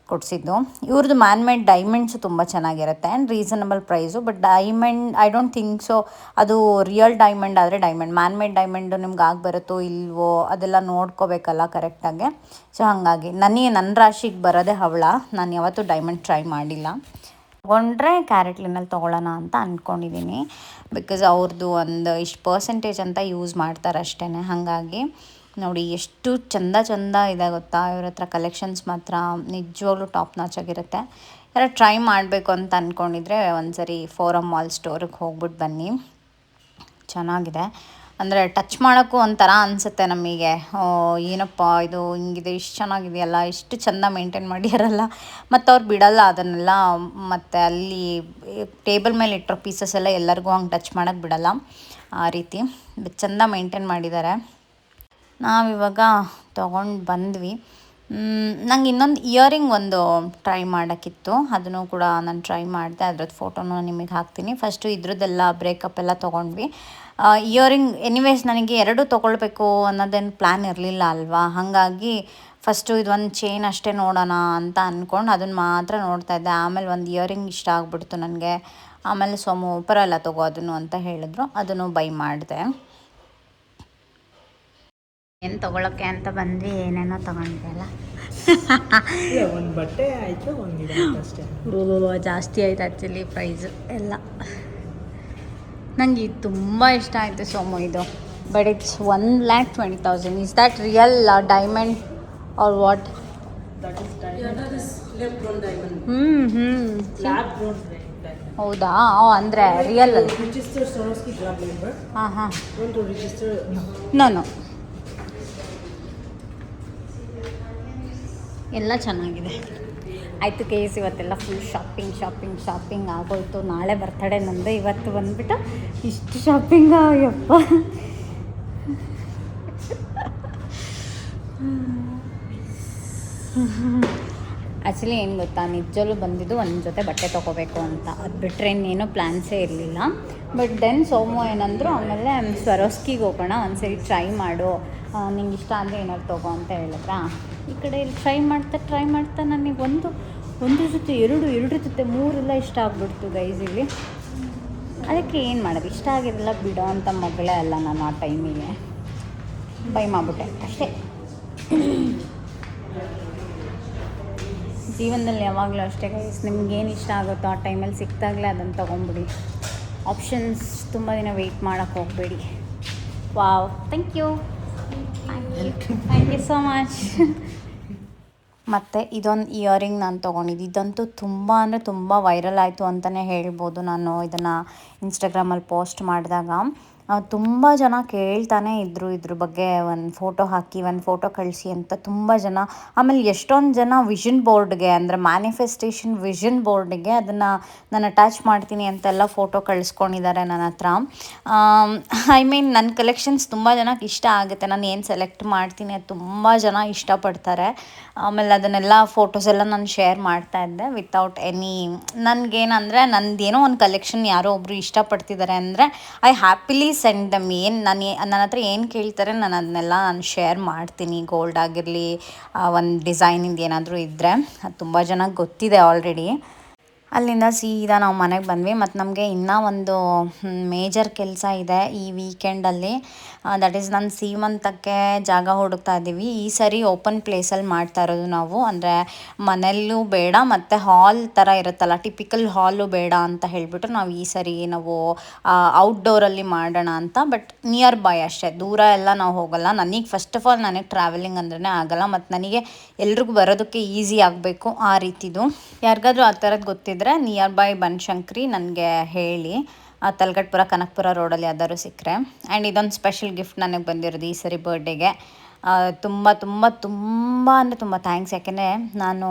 ಕೊಡಿಸಿದ್ದು. ಇವ್ರದ್ದು ಮ್ಯಾನ್ ಮೇಡ್ ಡೈಮಂಡ್ಸು ತುಂಬ ಚೆನ್ನಾಗಿರುತ್ತೆ and reasonable price. But diamond I don't think so ಅದು ರಿಯಲ್ ಡೈಮಂಡ್ ಆದರೆ ಡೈಮಂಡ್, ಮ್ಯಾನ್ ಮೇಡ್ ಡೈಮಂಡು ನಿಮ್ಗೆ ಬರುತ್ತೋ ಇಲ್ವೋ ಅದೆಲ್ಲ ನೋಡ್ಕೋಬೇಕಲ್ಲ ಕರೆಕ್ಟಾಗಿ. ಸೊ ಹಾಗಾಗಿ ನನ್ನ ರಾಶಿಗೆ ಬರೋದೇ ಹವಳ. ನಾನು ಯಾವತ್ತೂ ಡೈಮಂಡ್ ಟ್ರೈ ಮಾಡಿಲ್ಲ. ತೊಗೊಂಡ್ರೆ ಕ್ಯಾರೆಟ್ಲಿನಲ್ಲಿ ತೊಗೊಳ್ಳೋಣ ಅಂತ ಅಂದ್ಕೊಂಡಿದ್ದೀನಿ. ಬಿಕಾಸ್ ಅವ್ರದ್ದು ಒಂದು ಇಷ್ಟು ಪರ್ಸೆಂಟೇಜ್ ಅಂತ ಯೂಸ್ ಮಾಡ್ತಾರೆ ಅಷ್ಟೇ. ಹಾಗಾಗಿ ನೋಡಿ ಎಷ್ಟು ಚಂದ ಇದೆ ಗೊತ್ತಾ ಇವ್ರ ಹತ್ರ ಕಲೆಕ್ಷನ್ಸ್. ಮಾತ್ರ ನಿಜವಾಗ್ಲೂ ಟಾಪ್ ನಾಚ್ ಆಗಿರುತ್ತೆ. ಯಾರು ಟ್ರೈ ಮಾಡಬೇಕು ಅಂತ ಅಂದ್ಕೊಂಡಿದ್ರೆ ಒಂದ್ಸರಿ ಫೋರಮ್ ಮಾಲ್ ಸ್ಟೋರಿಗೆ ಹೋಗ್ಬಿಟ್ಟು ಬನ್ನಿ, ಚೆನ್ನಾಗಿದೆ. ಅಂದರೆ ಟಚ್ ಮಾಡೋಕ್ಕೂ ಒಂಥರ ಅನಿಸುತ್ತೆ ನಮಗೆ, ಏನಪ್ಪ ಇದು ಹಿಂಗಿದೆ, ಇಷ್ಟು ಚೆನ್ನಾಗಿದೆಯಲ್ಲ, ಇಷ್ಟು ಚೆಂದ ಮೇಂಟೈನ್ ಮಾಡಿರಲ್ಲ. ಮತ್ತು ಅವ್ರು ಬಿಡಲ್ಲ ಅದನ್ನೆಲ್ಲ. ಮತ್ತು ಅಲ್ಲಿ ಟೇಬಲ್ ಮೇಲೆ ಇಟ್ಟಿರೋ ಪೀಸಸ್ ಎಲ್ಲ ಎಲ್ಲರಿಗೂ ಹಂಗೆ ಟಚ್ ಮಾಡೋಕ್ಕೆ ಬಿಡಲ್ಲ, ಆ ರೀತಿ ಚೆಂದ ಮೇಂಟೈನ್ ಮಾಡಿದ್ದಾರೆ. ನಾವಿವಾಗ ತೊಗೊಂಡು ಬಂದ್ವಿ. ನಂಗೆ ಇನ್ನೊಂದು ಇಯರಿಂಗ್ ಒಂದು ಟ್ರೈ ಮಾಡೋಕ್ಕಿತ್ತು, ಅದನ್ನು ಕೂಡ ನಾನು ಟ್ರೈ ಮಾಡಿದೆ. ಅದ್ರದ್ದು ಫೋಟೋನು ನಿಮಗೆ ಹಾಕ್ತೀನಿ. ಫಸ್ಟು ಇದ್ರದ್ದೆಲ್ಲ ಬ್ರೇಕಪ್ ಎಲ್ಲ ತೊಗೊಂಡ್ವಿ. ಇಯರಿಂಗ್ ಎನಿವೇಸ್ ನನಗೆ 2 ತೊಗೊಳ್ಬೇಕು ಅನ್ನೋದೇನು ಪ್ಲ್ಯಾನ್ ಇರಲಿಲ್ಲ ಅಲ್ವಾ. ಹಾಗಾಗಿ ಫಸ್ಟು ಇದೊಂದು ಚೈನ್ ಅಷ್ಟೇ ನೋಡೋಣ ಅಂತ ಅಂದ್ಕೊಂಡು ಅದನ್ನು ಮಾತ್ರ ನೋಡ್ತಾಯಿದ್ದೆ. ಆಮೇಲೆ ಒಂದು ಇಯರಿಂಗ್ ಇಷ್ಟ ಆಗ್ಬಿಡ್ತು ನನಗೆ. ಆಮೇಲೆ ಸೋಮು ಪರಲ್ಲ ತೊಗೋ ಅದನ್ನು ಅಂತ ಹೇಳಿದ್ರು, ಅದನ್ನು ಬೈ ಮಾಡಿದೆ. ಏನು ತೊಗೊಳಕ್ಕೆ ಅಂತ ಬಂದ್ವಿ, ಏನೇನೋ ತೊಗೊಂಡ್ವಿ ಅಲ್ಲ. ಒಂದು ಬಟ್ಟೆ ಆಯಿತು, ಒಂದು ಅಷ್ಟೇ. ಜಾಸ್ತಿ ಆಯ್ತು ಆ್ಯಕ್ಚುಲಿ ಪ್ರೈಸು ಎಲ್ಲ. ನನಗೆ ಇದು ತುಂಬ ಇಷ್ಟ ಆಯಿತು ಸೋಮು ಇದು. But it's 1,20,000. Is that real diamond or what? That is lab grown diamond. Lab grown diamond. ಹೌದಾ? ಅಂದರೆ ರಿಯಲ್ ಅಲ್ಲ. Register Swarovski grab member. ಹಾಂ. Want to register? ನಾನು ಎಲ್ಲ ಚೆನ್ನಾಗಿದೆ. ಆಯಿತು ಕೇಸ್, ಇವತ್ತೆಲ್ಲ ಫುಲ್ ಶಾಪಿಂಗ್ ಆಗೋಯ್ತು. ನಾಳೆ ಬರ್ತಡೇ ನಂದು, ಇವತ್ತು ಬಂದುಬಿಟ್ಟು ಇಷ್ಟು ಶಾಪಿಂಗ, ಯಪ್ಪ. ಆ್ಯಕ್ಚುಲಿ ಏನು ಗೊತ್ತಾ, ನಿಜಲ್ಲೂ ಬಂದಿದ್ದು ಒಂದು ಜೊತೆ ಬಟ್ಟೆ ತೊಗೋಬೇಕು ಅಂತ, ಅದು ಬಿಟ್ಟರೆ ಇನ್ನೇನು ಪ್ಲ್ಯಾನ್ಸೇ ಇರಲಿಲ್ಲ. ಬಟ್ ದೆನ್ ಸೋಮು ಏನಂದರು, ಆಮೇಲೆ ಸ್ವರೋಸ್ಕಿಗೆ ಹೋಗೋಣ, ಒಂದ್ಸರಿ ಟ್ರೈ ಮಾಡು, ನಿಂಗೆ ಇಷ್ಟ ಅಂದರೆ ಏನಾದ್ರು ತೊಗೋ ಅಂತ ಹೇಳಿದ್ರಾ. ಈ ಕಡೆ ಇಲ್ಲಿ ಟ್ರೈ ಮಾಡ್ತಾ ನನಗೆ ಒಂದು ಜೊತೆ ಎರಡು ಜೊತೆ 3 ಇಷ್ಟ ಆಗ್ಬಿಡ್ತು ಗೈಸ್ ಇಲ್ಲಿ. ಅದಕ್ಕೆ ಏನು ಮಾಡೋದು, ಇಷ್ಟ ಆಗಿರಲ್ಲ ಬಿಡೋ ಅಂತ ಮಗಳೇ ಅಲ್ಲ ನಾನು. ಆ ಟೈಮಿಗೆ ಬೈ ಮಾಡಿಬಿಟ್ಟೆ ಅಷ್ಟೇ. ಜೀವನದಲ್ಲಿ ಯಾವಾಗಲೂ ಅಷ್ಟೇ ಗೈಸ್, ನಿಮ್ಗೇನು ಇಷ್ಟ ಆಗುತ್ತೋ ಆ ಟೈಮಲ್ಲಿ ಸಿಕ್ತಾಗಲೇ ಅದನ್ನು ತೊಗೊಂಬಿಡಿ. ಆಪ್ಷನ್ಸ್ ತುಂಬ ದಿನ ವೆಯ್ಟ್ ಮಾಡೋಕ್ಕೆ ಹೋಗಬೇಡಿ. Wow, thank you so much. ಮತ್ತು ಇದೊಂದು ಇಯರಿಂಗ್ ನಾನು ತೊಗೊಂಡಿದ್ದು. ಇದಂತೂ ತುಂಬ ಅಂದರೆ ತುಂಬ ವೈರಲ್ ಆಯಿತು ಅಂತಲೇ ಹೇಳ್ಬೋದು. ನಾನು ಇದನ್ನು ಇನ್ಸ್ಟಾಗ್ರಾಮಲ್ಲಿ ಪೋಸ್ಟ್ ಮಾಡಿದಾಗ ತುಂಬ ಜನ ಕೇಳ್ತಾನೆ ಇದ್ದರು ಇದ್ರ ಬಗ್ಗೆ, ಒಂದು ಫೋಟೋ ಹಾಕಿ, ಒಂದು ಫೋಟೋ ಕಳಿಸಿ ಅಂತ ತುಂಬ ಜನ. ಆಮೇಲೆ ಎಷ್ಟೊಂದು ಜನ ವಿಷನ್ ಬೋರ್ಡ್ಗೆ, ಅಂದರೆ ಮ್ಯಾನಿಫೆಸ್ಟೇಷನ್ ವಿಷನ್ ಬೋರ್ಡಿಗೆ ಅದನ್ನು ನಾನು ಅಟ್ಯಾಚ್ ಮಾಡ್ತೀನಿ ಅಂತೆಲ್ಲ ಫೋಟೋ ಕಳಿಸ್ಕೊಂಡಿದ್ದಾರೆ ನನ್ನ ಹತ್ರ. ಐ ಮೀನ್ ನನ್ನ ಕಲೆಕ್ಷನ್ಸ್ ತುಂಬ ಜನಕ್ಕೆ ಇಷ್ಟ ಆಗುತ್ತೆ. ನಾನು ಏನು ಸೆಲೆಕ್ಟ್ ಮಾಡ್ತೀನಿ ಅದು ತುಂಬ ಜನ ಇಷ್ಟಪಡ್ತಾರೆ. ಆಮೇಲೆ ಅದನ್ನೆಲ್ಲ ಫೋಟೋಸ್ ಎಲ್ಲ ನಾನು ಶೇರ್ ಮಾಡ್ತಾಯಿದ್ದೆ ವಿತೌಟ್ ಎನಿ, ನನಗೇನಂದರೆ ನಂದೇನೋ ಒಂದು ಕಲೆಕ್ಷನ್ ಯಾರೋ ಒಬ್ಬರು ಇಷ್ಟಪಡ್ತಿದ್ದಾರೆ ಅಂದರೆ ಐ ಹ್ಯಾಪಿಲಿ ಸೆಂಡ್ ದಮ್. ನನ್ನ ಹತ್ರ ಏನು ಕೇಳ್ತಾರೆ ನಾನು ಅದನ್ನೆಲ್ಲ ಶೇರ್ ಮಾಡ್ತೀನಿ. ಗೋಲ್ಡ್ ಆಗಿರಲಿ, ಒಂದು ಡಿಸೈನಿಂದ ಏನಾದರೂ ಇದ್ದರೆ, ಅದು ತುಂಬ ಜನಕ್ಕೆ ಗೊತ್ತಿದೆ ಆಲ್ರೆಡಿ. ಅಲ್ಲಿಂದ ಸೀದಾ ನಾವು ಮನೆಗೆ ಬಂದ್ವಿ. ಮತ್ತು ನಮಗೆ ಇನ್ನೂ ಒಂದು ಮೇಜರ್ ಕೆಲಸ ಇದೆ ಈ ವೀಕೆಂಡಲ್ಲಿ. ದಟ್ ಈಸ್ ನನ್ನ ಸೀಮಂತಕ್ಕೆ ಜಾಗ ಹುಡುಕ್ತಾ ಇದ್ದೀವಿ. ಈ ಸರಿ ಓಪನ್ ಪ್ಲೇಸಲ್ಲಿ ಮಾಡ್ತಾ ಇರೋದು ನಾವು. ಅಂದರೆ ಮನೆಯಲ್ಲೂ ಬೇಡ ಮತ್ತು ಹಾಲ್ ಥರ ಇರುತ್ತಲ್ಲ, ಟಿಪಿಕಲ್ ಹಾಲು ಬೇಡ ಅಂತ ಹೇಳಿಬಿಟ್ಟು ನಾವು ಈ ಸರಿ ನಾವು ಔಟ್ಡೋರಲ್ಲಿ ಮಾಡೋಣ ಅಂತ. ಬಟ್ ನಿಯರ್ ಬೈ ಅಷ್ಟೇ, ದೂರ ಎಲ್ಲ ನಾವು ಹೋಗಲ್ಲ. ನನಗೆ ಫಸ್ಟ್ ಆಫ್ ಆಲ್ ನನಗೆ ಟ್ರಾವೆಲಿಂಗ್ ಅಂದ್ರೇ ಆಗಲ್ಲ, ಮತ್ತು ನನಗೆ ಎಲ್ರಿಗೂ ಬರೋದಕ್ಕೆ ಈಸಿ ಆಗಬೇಕು ಆ ರೀತಿದು. ಯಾರಿಗಾದ್ರೂ ಆ ಥರದ್ದು ಗೊತ್ತಿದ್ದರೆ ನಿಯರ್ ಬೈ ಬನಶಂಕರಿ ನನಗೆ ಹೇಳಿ, ತಲಗಟ್ಪುರ ಕನಕಪುರ ರೋಡಲ್ಲಿ ಯಾವ್ದಾದ್ರು ಸಿಕ್ಕರೆ. ಆ್ಯಂಡ್ ಇದೊಂದು ಸ್ಪೆಷಲ್ ಗಿಫ್ಟ್ ನನಗೆ ಬಂದಿರೋದು ಈ ಸರಿ ಬರ್ಡೇಗೆ. ತುಂಬ ತುಂಬ ತುಂಬ ಅಂದರೆ ತುಂಬ ಥ್ಯಾಂಕ್ಸ್. ಯಾಕೆಂದರೆ ನಾನು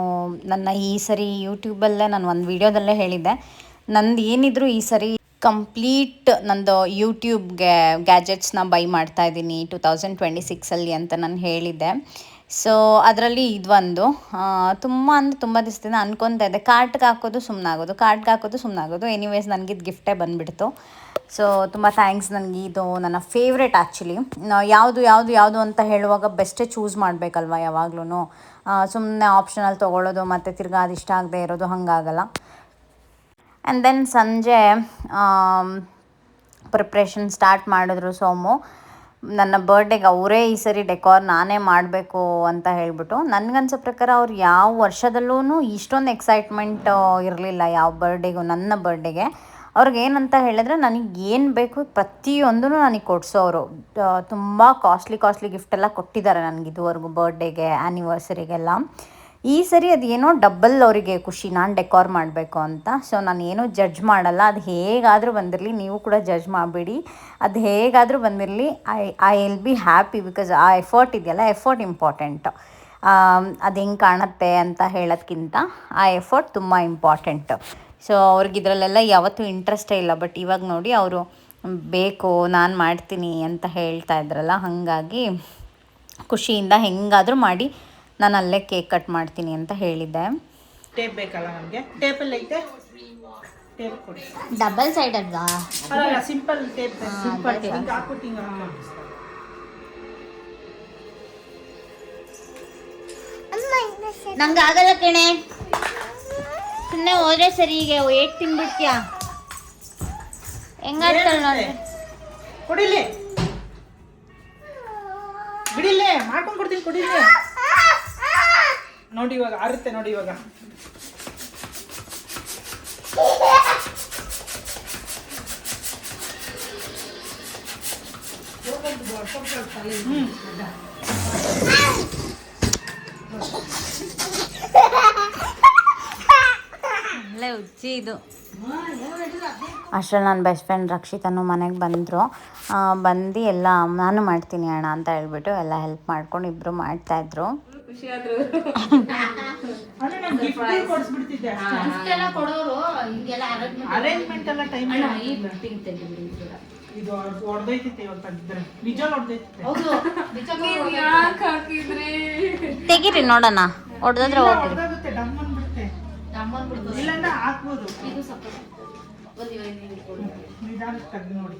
ನನ್ನ ಈ ಸರಿ ಯೂಟ್ಯೂಬಲ್ಲೇ ನಾನು ಒಂದು ವೀಡಿಯೋದಲ್ಲೇ ಹೇಳಿದ್ದೆ, ನಂದು ಏನಿದ್ರು ಈ ಸರಿ ಕಂಪ್ಲೀಟ್ ನಂದು ಯೂಟ್ಯೂಬ್ಗೆ ಗ್ಯಾಜೆಟ್ಸ್ನ ಬೈ ಮಾಡ್ತಾಯಿದ್ದೀನಿ 2026 ಅಂತ ನಾನು ಹೇಳಿದ್ದೆ. ಸೊ ಅದರಲ್ಲಿ ಇದೊಂದು ತುಂಬ ಅಂದರೆ ತುಂಬ ದಿವಸದಿಂದ ಅನ್ಕೊತಾ ಇದ್ದೆ, ಕಾರ್ಟ್ಗೆ ಹಾಕೋದು ಸುಮ್ಮನಾಗೋದು. ಎನಿವೇಸ್ ನನಗಿದು ಗಿಫ್ಟೇ ಬಂದುಬಿಡ್ತು. ಸೊ ತುಂಬ ಥ್ಯಾಂಕ್ಸ್. ನನಗೆ ಇದು ನನ್ನ ಫೇವ್ರೆಟ್ ಆ್ಯಕ್ಚುಲಿ. ಯಾವುದು ಅಂತ ಹೇಳುವಾಗ ಬೆಸ್ಟೇ ಚೂಸ್ ಮಾಡಬೇಕಲ್ವ ಯಾವಾಗ್ಲೂ. ಸುಮ್ಮನೆ ಆಪ್ಷನಲ್ಲಿ ತೊಗೊಳ್ಳೋದು ಮತ್ತು ತಿರ್ಗಾ ಅದು ಇಷ್ಟ ಆಗದೆ ಇರೋದು ಹಾಗಾಗಲ್ಲ. ಆ್ಯಂಡ್ ದೆನ್ ಸಂಜೆ ಪ್ರಿಪ್ರೇಷನ್ ಸ್ಟಾರ್ಟ್ ಮಾಡಿದ್ರು ಸೋಮು. ನನ್ನ ಬರ್ಡೇಗೆ ಅವರೇ ಈ ಸರಿ ಡೆಕೋರ್ ನಾನೇ ಮಾಡಬೇಕು ಅಂತ ಹೇಳಿಬಿಟ್ಟು. ನನಗನ್ಸೋ ಪ್ರಕಾರ ಅವ್ರು ಯಾವ ವರ್ಷದಲ್ಲೂ ಇಷ್ಟೊಂದು ಎಕ್ಸೈಟ್ಮೆಂಟ್ ಇರಲಿಲ್ಲ ಯಾವ ಬರ್ಡೇಗೂ. ನನ್ನ ಬರ್ಡೇಗೆ ಅವ್ರಿಗೇನಂತ ಹೇಳಿದ್ರೆ, ನನಗೆ ಏನು ಬೇಕು ಪ್ರತಿಯೊಂದೂ ನನಗೆ ಕೊಡಿಸೋರು. ತುಂಬ ಕಾಸ್ಟ್ಲಿ ಗಿಫ್ಟೆಲ್ಲ ಕೊಟ್ಟಿದ್ದಾರೆ ನನಗೆ ಇದುವರೆಗೂ ಬರ್ಡೇಗೆ, ಆ್ಯನಿವರ್ಸರಿಗೆಲ್ಲ. ಈ ಸರಿ ಅದೇನೋ ಡಬ್ಬಲ್ ಅವರಿಗೆ ಖುಷಿ ನಾನು ಡೆಕೋರ್ ಮಾಡಬೇಕು ಅಂತ. ಸೊ ನಾನು ಏನೂ ಜಡ್ಜ್ ಮಾಡಲ್ಲ, ಅದು ಹೇಗಾದರೂ ಬಂದಿರಲಿ. ನೀವು ಕೂಡ ಜಡ್ಜ್ ಮಾಡಬೇಡಿ, ಅದು ಹೇಗಾದರೂ ಬಂದಿರಲಿ. I will be happy, because ಆ ಎಫರ್ಟ್ ಇದೆಯಲ್ಲ, ಎಫರ್ಟ್ ಇಂಪಾರ್ಟೆಂಟು. ಅದು ಹೆಂಗೆ ಕಾಣುತ್ತೆ ಅಂತ ಹೇಳೋದ್ಕಿಂತ ಆ ಎಫರ್ಟ್ ತುಂಬ ಇಂಪಾರ್ಟೆಂಟು. ಸೊ ಅವ್ರಿಗೆ ಇದರಲ್ಲೆಲ್ಲ ಯಾವತ್ತೂ ಇಂಟ್ರೆಸ್ಟೇ ಇಲ್ಲ. ಬಟ್ ಇವಾಗ ನೋಡಿ ಅವರು ಬೇಕು ನಾನು ಮಾಡ್ತೀನಿ ಅಂತ ಹೇಳ್ತಾ ಇದ್ರಲ್ಲ, ಹಾಗಾಗಿ ಖುಷಿಯಿಂದ ಹೆಂಗಾದರೂ ಮಾಡಿ ನಾನು ಅಲ್ಲೇ ಕೇಕ್ ಕಟ್ ಮಾಡ್ತೀನಿ ಅಂತ ಹೇಳಿದ್ದೆ. ಟೇಪ್ ಬೇಕಲ್ಲ ನಮಗೆ? ಟೇಪಲ್ಲಿ ಐತೆ, ಟೇಪ್ ಕೊಡಿ. ಡಬಲ್ ಸೈಡೆಡ್ ಅಲ್ಲ, ಸಿಂಪಲ್ ಟೇಪ್. ಸಿಂಪಲ್ ಟೇಪ್ ಹಿಂಗೆ ಹಾಕ್ಬಿಟ್ಟು ಹಿಂಗೆ ನಂಗೆ ಆಗಲ್ಲ ಕಣೆ, ಸುಮ್ಮನೆ ಹೋದ್ರೆ ಸರಿ. ಈಗ ಏಟ್ ತಿನ್ಬಿಡ್ತೀಯಾ? ಹೆಂಗಾಗ್ತಾಳೆ ನೋಡಿ. ಕೊಡಿಲಿ, ಬಿಡಿಲ್ಲೇ ಮಾಡ್ಕೊಂಡು ಕೊಡ್ತೀನಿ, ಕೊಡಿಲಿ. ನೋಡಿ ಇವಾಗ ಆರುತ್ತೆ ನೋಡಿ ಇವಾಗ. ಒಳ್ಳೆ ಹುಚ್ಚಿ ಇದು. ಅಷ್ಟರಲ್ಲಿ ನನ್ನ ಬೆಸ್ಟ್ ಫ್ರೆಂಡ್ ರಕ್ಷಿತನೂ ಮನೆಗೆ ಬಂದರು. ಬಂದು ಎಲ್ಲ ನಾನು ಮಾಡ್ತೀನಿ ಅಣ್ಣ ಅಂತ ಹೇಳ್ಬಿಟ್ಟು ಎಲ್ಲ ಹೆಲ್ಪ್ ಮಾಡ್ಕೊಂಡು ಇಬ್ಬರು ಮಾಡ್ತಾಯಿದ್ರು. ಅರೇಂಜ್ಮೆಂಟ್ ಎಲ್ಲ ಟೈಮ್ ಇದು ಹೊಡೆದೈತಿತ್ತೆ ಇವತ್ತು ತೆಗಿದ್ರೆ ನಿಜ ಹೊಡೆದೈತಿತ್ತೆ. ತೆಗೀರಿ ನೋಡೋಣ, ಹೊಡೆದ್ರೆ ಹೋಗಿ ಹೊಡೆದಾಗುತ್ತೆ, ಡಮ್ ಅಂದ್ಬಿಡುತ್ತೆ. ಇಲ್ಲಾಂದ್ರೆ ಹಾಕ್ಬೋದು. ನಿಧಾನ ತೆಗ್ದು ನೋಡಿ.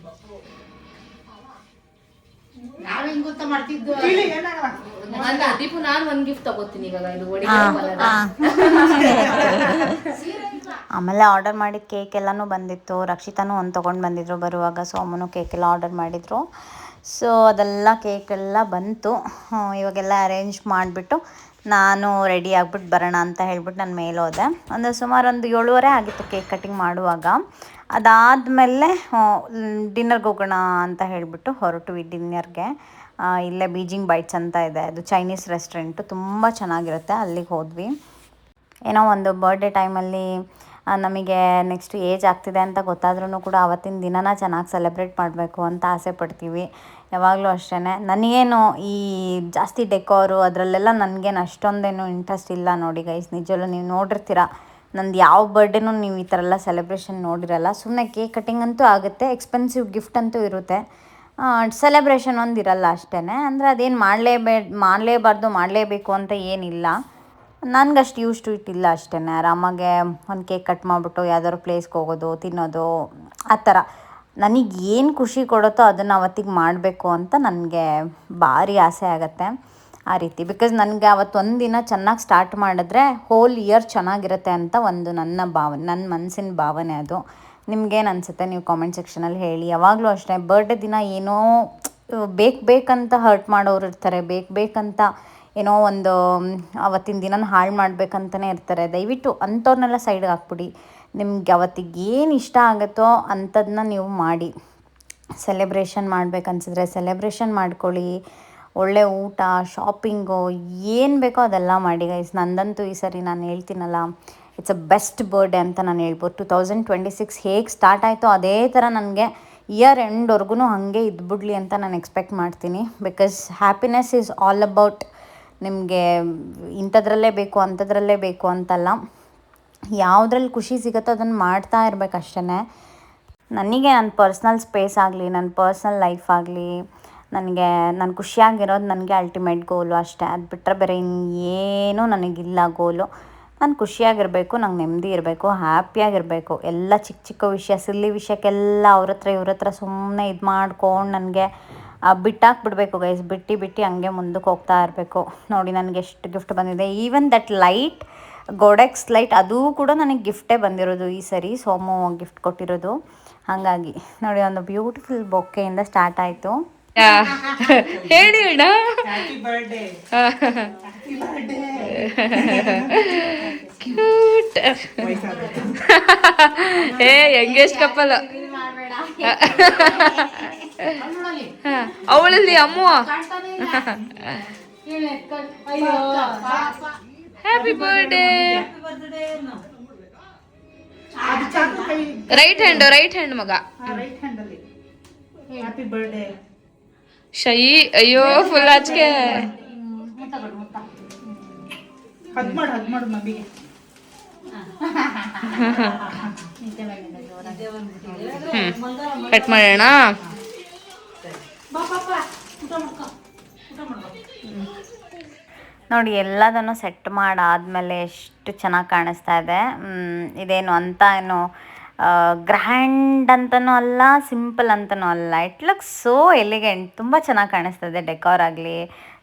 ನಾವ್ ಹೆಂಗ್ ಗೊತ್ತಾ ಮಾಡ್ತಿದ್ದು, ಇಲ್ಲಿ ಏನಾಗಲ್ಲ. ದೀಪು ನಾನು ಒಂದ್ ಗಿಫ್ಟ್ ತಗೋತೀನಿ ಇವಾಗ. ಇದು ಆಮೇಲೆ ಆರ್ಡರ್ ಮಾಡಿದ ಕೇಕ್ ಎಲ್ಲನೂ ಬಂದಿತ್ತು. ರಕ್ಷಿತಾನೂ ಒಂದು ತೊಗೊಂಡು ಬಂದಿದ್ರು ಬರುವಾಗ, ಸೋಮನು ಕೇಕೆಲ್ಲ ಆರ್ಡರ್ ಮಾಡಿದರು. ಸೊ ಅದೆಲ್ಲ ಕೇಕೆಲ್ಲ ಬಂತು. ಇವಾಗೆಲ್ಲ ಅರೇಂಜ್ ಮಾಡಿಬಿಟ್ಟು ನಾನು ರೆಡಿ ಆಗಿಬಿಟ್ಟು ಬರೋಣ ಅಂತ ಹೇಳ್ಬಿಟ್ಟು ನಾನು ಮೇಲೆ ಹೋದೆ. ಸುಮಾರು ಒಂದು 7:30 ಆಗಿತ್ತು ಕೇಕ್ ಕಟಿಂಗ್ ಮಾಡುವಾಗ. ಅದಾದಮೇಲೆ ಡಿನ್ನರ್ಗೆ ಹೋಗೋಣ ಅಂತ ಹೇಳಿಬಿಟ್ಟು ಹೊರಟುವಿ ಡಿನ್ನರ್ಗೆ. ಇಲ್ಲೇ ಬೀಜಿಂಗ್ ಬೈಟ್ಸ್ ಅಂತ ಇದೆ, ಅದು ಚೈನೀಸ್ ರೆಸ್ಟೋರೆಂಟು, ತುಂಬ ಚೆನ್ನಾಗಿರುತ್ತೆ. ಅಲ್ಲಿಗೆ ಹೋದ್ವಿ. ಏನೋ ಒಂದು ಬರ್ಡೇ ಟೈಮಲ್ಲಿ ನಮಗೆ ನೆಕ್ಸ್ಟ್ ಏಜ್ ಆಗ್ತಿದೆ ಅಂತ ಗೊತ್ತಾದ್ರೂ ಕೂಡ ಅವತ್ತಿನ ದಿನನ ಚೆನ್ನಾಗಿ ಸೆಲೆಬ್ರೇಟ್ ಮಾಡಬೇಕು ಅಂತ ಆಸೆ ಪಡ್ತೀವಿ ಯಾವಾಗಲೂ ಅಷ್ಟೇ. ನನಗೇನು ಈ ಜಾಸ್ತಿ ಡೆಕೋರು ಅದರಲ್ಲೆಲ್ಲ ನನಗೇನು ಅಷ್ಟೊಂದೇನು ಇಂಟ್ರೆಸ್ಟ್ ಇಲ್ಲ ನೋಡಿ ಗೈಸ್. ನಿಜವಲ್ಲೂ ನೀವು ನೋಡಿರ್ತೀರ, ನಂದು ಯಾವ ಬರ್ಡೇನೂ ನೀವು ಈ ಥರ ಎಲ್ಲ ಸೆಲೆಬ್ರೇಷನ್ ನೋಡಿರಲ್ಲ. ಸುಮ್ಮನೆ ಕೇಕ್ ಕಟಿಂಗ್ ಅಂತೂ ಆಗುತ್ತೆ, ಎಕ್ಸ್ಪೆನ್ಸಿವ್ ಗಿಫ್ಟ್ ಅಂತೂ ಇರುತ್ತೆ, ಸೆಲೆಬ್ರೇಷನ್ ಒಂದು ಇರಲ್ಲ ಅಷ್ಟೇ. ಅಂದರೆ ಅದೇನು ಮಾಡಲೇಬೇಕು ಅಂತ ಏನಿಲ್ಲ. ನನಗಷ್ಟು ಯೂಸ್ ಟು ಇಟ್ಟಿಲ್ಲ ಅಷ್ಟೇ. ಆರಾಮಾಗೆ ಒಂದು ಕೇಕ್ ಕಟ್ ಮಾಡಿಬಿಟ್ಟು ಯಾವ್ದಾದ್ರು ಪ್ಲೇಸ್ಗೆ ಹೋಗೋದು, ತಿನ್ನೋದು, ಆ ಥರ ನನಗೆ ಏನು ಖುಷಿ ಕೊಡುತ್ತೋ ಅದನ್ನು ಅವತ್ತಿಗೆ ಮಾಡಬೇಕು ಅಂತ ನನಗೆ ಭಾರಿ ಆಸೆ ಆಗುತ್ತೆ. ಆ ರೀತಿ. ಬಿಕಾಸ್ ನನಗೆ ಅವತ್ತು ಒಂದಿನ ಚೆನ್ನಾಗಿ ಸ್ಟಾರ್ಟ್ ಮಾಡಿದ್ರೆ ಹೋಲ್ ಇಯರ್ ಚೆನ್ನಾಗಿರುತ್ತೆ ಅಂತ ಒಂದು ನನ್ನ ಭಾವನೆ, ನನ್ನ ಮನಸ್ಸಿನ ಭಾವನೆ ಅದು. ನಿಮ್ಗೇನು ಅನಿಸುತ್ತೆ ನೀವು ಕಾಮೆಂಟ್ ಸೆಕ್ಷನಲ್ಲಿ ಹೇಳಿ. ಯಾವಾಗಲೂ ಅಷ್ಟೇ ಬರ್ಡೇ ದಿನ ಏನೋ ಬೇಕಂತ ಹರ್ಟ್ ಮಾಡೋರು ಇರ್ತಾರೆ, ಬೇಕಂತ ಏನೋ ಒಂದು ಅವತ್ತಿನ ದಿನ ಹಾಳು ಮಾಡಬೇಕಂತಲೇ ಇರ್ತಾರೆ. ದಯವಿಟ್ಟು ಅಂಥವ್ರನ್ನೆಲ್ಲ ಸೈಡ್ಗೆ ಹಾಕ್ಬಿಡಿ. ನಿಮ್ಗೆ ಅವತ್ತಿಗೆ ಏನು ಇಷ್ಟ ಆಗುತ್ತೋ ಅಂಥದ್ದನ್ನ ನೀವು ಮಾಡಿ. ಸೆಲೆಬ್ರೇಷನ್ ಮಾಡ್ಬೇಕನ್ಸಿದ್ರೆ ಸೆಲೆಬ್ರೇಷನ್ ಮಾಡ್ಕೊಳ್ಳಿ. ಒಳ್ಳೆ ಊಟ, ಶಾಪಿಂಗು, ಏನು ಬೇಕೋ ಅದೆಲ್ಲ ಮಾಡಿ ಗೈಸ್. ನಂದಂತೂ ಈ ಸರಿ ನಾನು ಹೇಳ್ತೀನಲ್ಲ, ಇಟ್ಸ್ ಅ ಬೆಸ್ಟ್ ಬರ್ಡೇ ಅಂತ ನಾನು ಹೇಳ್ಬೋದು. 2026 ಹೇಗೆ ಸ್ಟಾರ್ಟ್ ಆಯಿತೋ ಅದೇ ಥರ ನನಗೆ ಇಯರ್ ಎಂಡ್ವರೆಗೂ ಹಾಗೆ ಇದ್ಬಿಡ್ಲಿ ಅಂತ ನಾನು ಎಕ್ಸ್ಪೆಕ್ಟ್ ಮಾಡ್ತೀನಿ. Because happiness is all about ನಿಮಗೆ ಇಂಥದ್ರಲ್ಲೇ ಬೇಕು ಅಂಥದ್ರಲ್ಲೇ ಬೇಕು ಅಂತಲ್ಲ, ಯಾವುದ್ರಲ್ಲಿ ಖುಷಿ ಸಿಗುತ್ತೋ ಅದನ್ನು ಮಾಡ್ತಾ ಇರಬೇಕು ಅಷ್ಟೇ. ನನಗೆ ನನ್ನ ಪರ್ಸ್ನಲ್ ಸ್ಪೇಸ್ ಆಗಲಿ, ನನ್ನ ಪರ್ಸ್ನಲ್ ಲೈಫ್ ಆಗಲಿ, ನಾನು ಖುಷಿಯಾಗಿರೋದು ನನಗೆ ಅಲ್ಟಿಮೇಟ್ ಗೋಲು ಅಷ್ಟೇ. ಅದು ಬಿಟ್ಟರೆ ಬೇರೆ ಇನ್ನೇನು ನನಗಿಲ್ಲ ಗೋಲು. ನಾನು ಖುಷಿಯಾಗಿರಬೇಕು, ನಂಗೆ ನೆಮ್ಮದಿ ಇರಬೇಕು, ಹ್ಯಾಪಿಯಾಗಿರಬೇಕು. ಎಲ್ಲ ಚಿಕ್ಕ ಚಿಕ್ಕ ವಿಷಯ, ಸಿಲ್ಲಿ ವಿಷಯಕ್ಕೆಲ್ಲ ಇವ್ರ ಹತ್ರ ಸುಮ್ಮನೆ ಇದು ಮಾಡ್ಕೊಂಡು ನನಗೆ ಬಿಟ್ಟಾಕ್ಬಿಡ್ಬೇಕು ಗೈಸ್. ಬಿಟ್ಟು ಹಂಗೆ ಮುಂದಕ್ಕೆ ಹೋಗ್ತಾ ಇರಬೇಕು. ನೋಡಿ ನನಗೆ ಎಷ್ಟು ಗಿಫ್ಟ್ ಬಂದಿದೆ. ಈವನ್ ದಟ್ ಲೈಟ್, ಗೋಡೆಕ್ಸ್ ಲೈಟ್, ಅದು ಕೂಡ ನನಗೆ ಗಿಫ್ಟೇ ಬಂದಿರೋದು ಈ ಸರಿ. ಸೋಮು ಗಿಫ್ಟ್ ಕೊಟ್ಟಿರೋದು. ಹಾಗಾಗಿ ನೋಡಿ, ಒಂದು ಬ್ಯೂಟಿಫುಲ್ ಬೊಕ್ಕೆಯಿಂದ ಸ್ಟಾರ್ಟ್ ಆಯಿತು. ಹೇಳಿ ಅಣ್ಣ. ಕ್ಯೂಟ್. Youngest couple. ಅವಳಲ್ಲಿ ಅಮ್ಮ. Happy birthday. ರೈಟ್ ಹ್ಯಾಂಡ್ ಮಗ. Happy birthday. ಶೈ, ಅಯ್ಯೋ ಫುಲ್ ಆಚೆ. ಹಗ್ ಮಾಡು ಮಮ್ಮಿಗೆ. ಕಟ್ ಮಾಡೋಣ. ನೋಡಿ ಎಲ್ಲದನ್ನು ಸೆಟ್ ಮಾಡಾದಮೇಲೆ ಎಷ್ಟು ಚೆನ್ನಾಗಿ ಕಾಣಿಸ್ತಾ ಇದೆ. ಇದೇನು ಅಂತ ಏನು ಗ್ರ್ಯಾಂಡ್ ಅಂತನೂ ಅಲ್ಲ, ಸಿಂಪಲ್ ಅಂತನೂ ಅಲ್ಲ. It look so elegant. ತುಂಬ ಚೆನ್ನಾಗಿ ಕಾಣಿಸ್ತದೆ. ಡೆಕೋರ್ ಆಗಲಿ,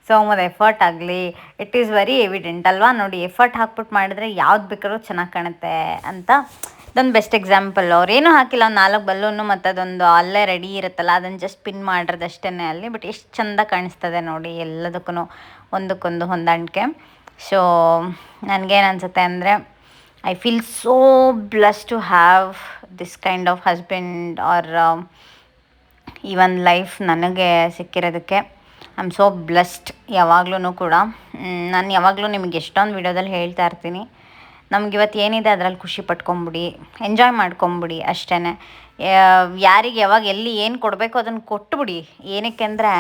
ಸೋಮದ ಎಫರ್ಟ್ ಆಗಲಿ, ಇಟ್ ಈಸ್ ವೆರಿ ಎವಿಡೆಂಟ್ ಅಲ್ವಾ. ನೋಡಿ, ಎಫರ್ಟ್ ಹಾಕ್ಬಿಟ್ಟು ಮಾಡಿದ್ರೆ ಯಾವ್ದು ಬೇಕಾದ್ರೂ ಚೆನ್ನಾಗಿ ಕಾಣುತ್ತೆ ಅಂತ ಇದೊಂದು ಬೆಸ್ಟ್ ಎಕ್ಸಾಂಪಲ್. ಅವ್ರೇನೂ ಹಾಕಿಲ್ಲ, ಒಂದು 4 ಬಲ್ಲೂನು ಮತ್ತು ಅದೊಂದು ಅಲ್ಲೇ ರೆಡಿ ಇರುತ್ತಲ್ಲ, ಅದನ್ನು ಜಸ್ಟ್ ಪಿನ್ ಮಾಡಿರೋದಷ್ಟೇ ಅಲ್ಲಿ. ಬಟ್ ಎಷ್ಟು ಚೆಂದ ಕಾಣಿಸ್ತದೆ ನೋಡಿ, ಎಲ್ಲದಕ್ಕೂ ಒಂದಕ್ಕೊಂದು ಹೊಂದಾಣಿಕೆ. ಸೊ ನನಗೇನು ಅನಿಸುತ್ತೆ ಅಂದರೆ, I feel so blessed to have this kind of husband or even life ನನಗೆ ಸಿಕ್ಕಿರೋದಕ್ಕೆ. I am so blessed. ಯಾವಾಗ್ಲೂ ಕೂಡ ನಾನು ಯಾವಾಗಲೂ ನಿಮಗೆ ಎಷ್ಟೊಂದು ವಿಡಿಯೋದಲ್ಲಿ ಹೇಳ್ತಾ ಇರ್ತೀನಿ, ನಮಗಿವತ್ತು ಏನಿದೆ ಅದರಲ್ಲಿ ಖುಷಿ ಪಟ್ಕೊಂಬಿಡಿ, ಎಂಜಾಯ್ ಮಾಡ್ಕೊಂಬಿಡಿ ಅಷ್ಟೇ. ಯಾರಿಗೆ ಯಾವಾಗ ಎಲ್ಲಿ ಏನು ಕೊಡಬೇಕು ಅದನ್ನು ಕೊಟ್ಟುಬಿಡಿ. ಏನಕ್ಕೆ ಅಂದರೆ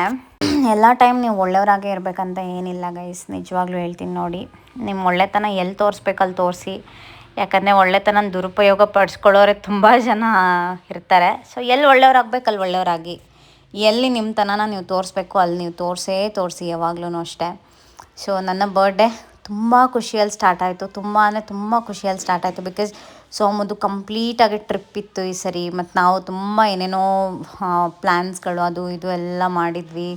ಎಲ್ಲ ಟೈಮ್ ನೀವು ಒಳ್ಳೆಯವರಾಗೇ ಇರಬೇಕಂತ ಏನಿಲ್ಲ ಗೈಸ್. ನಿಜವಾಗ್ಲೂ ಹೇಳ್ತೀನಿ ನೋಡಿ, ನಿಮ್ಮ ಒಳ್ಳೆತನ ಎಲ್ಲಿ ತೋರಿಸ್ಬೇಕು ಅಲ್ಲಿ ತೋರಿಸಿ. ಯಾಕಂದರೆ ಒಳ್ಳೆತನ ದುರುಪಯೋಗ ಪಡಿಸ್ಕೊಳ್ಳೋರೆ ತುಂಬ ಜನ ಇರ್ತಾರೆ. ಸೊ ಎಲ್ಲಿ ಒಳ್ಳೆಯವ್ರಾಗಬೇಕು ಅಲ್ಲಿ ಒಳ್ಳೆಯವರಾಗಿ, ಎಲ್ಲಿ ನಿಮ್ಮ ತನನ ನೀವು ತೋರಿಸ್ಬೇಕು ಅಲ್ಲಿ ನೀವು ತೋರಿಸಿ ಯಾವಾಗ್ಲೂ ಅಷ್ಟೇ. ಸೊ ನನ್ನ ಬರ್ಡೇ ತುಂಬ ಖುಷಿಯಲ್ಲಿ ಸ್ಟಾರ್ಟ್ ಆಯಿತು. ತುಂಬ ಖುಷಿಯಲ್ಲಿ ಸ್ಟಾರ್ಟ್ ಆಯಿತು. ಬಿಕಾಸ್ ಸೋಮದು ಕಂಪ್ಲೀಟಾಗಿ ಟ್ರಿಪ್ ಇತ್ತು ಈ ಸರಿ. ಮತ್ತು ನಾವು ತುಂಬ ಏನೇನೋ ಪ್ಲ್ಯಾನ್ಸ್ಗಳು ಅದು ಇದು ಎಲ್ಲ ಮಾಡಿದ್ವಿ.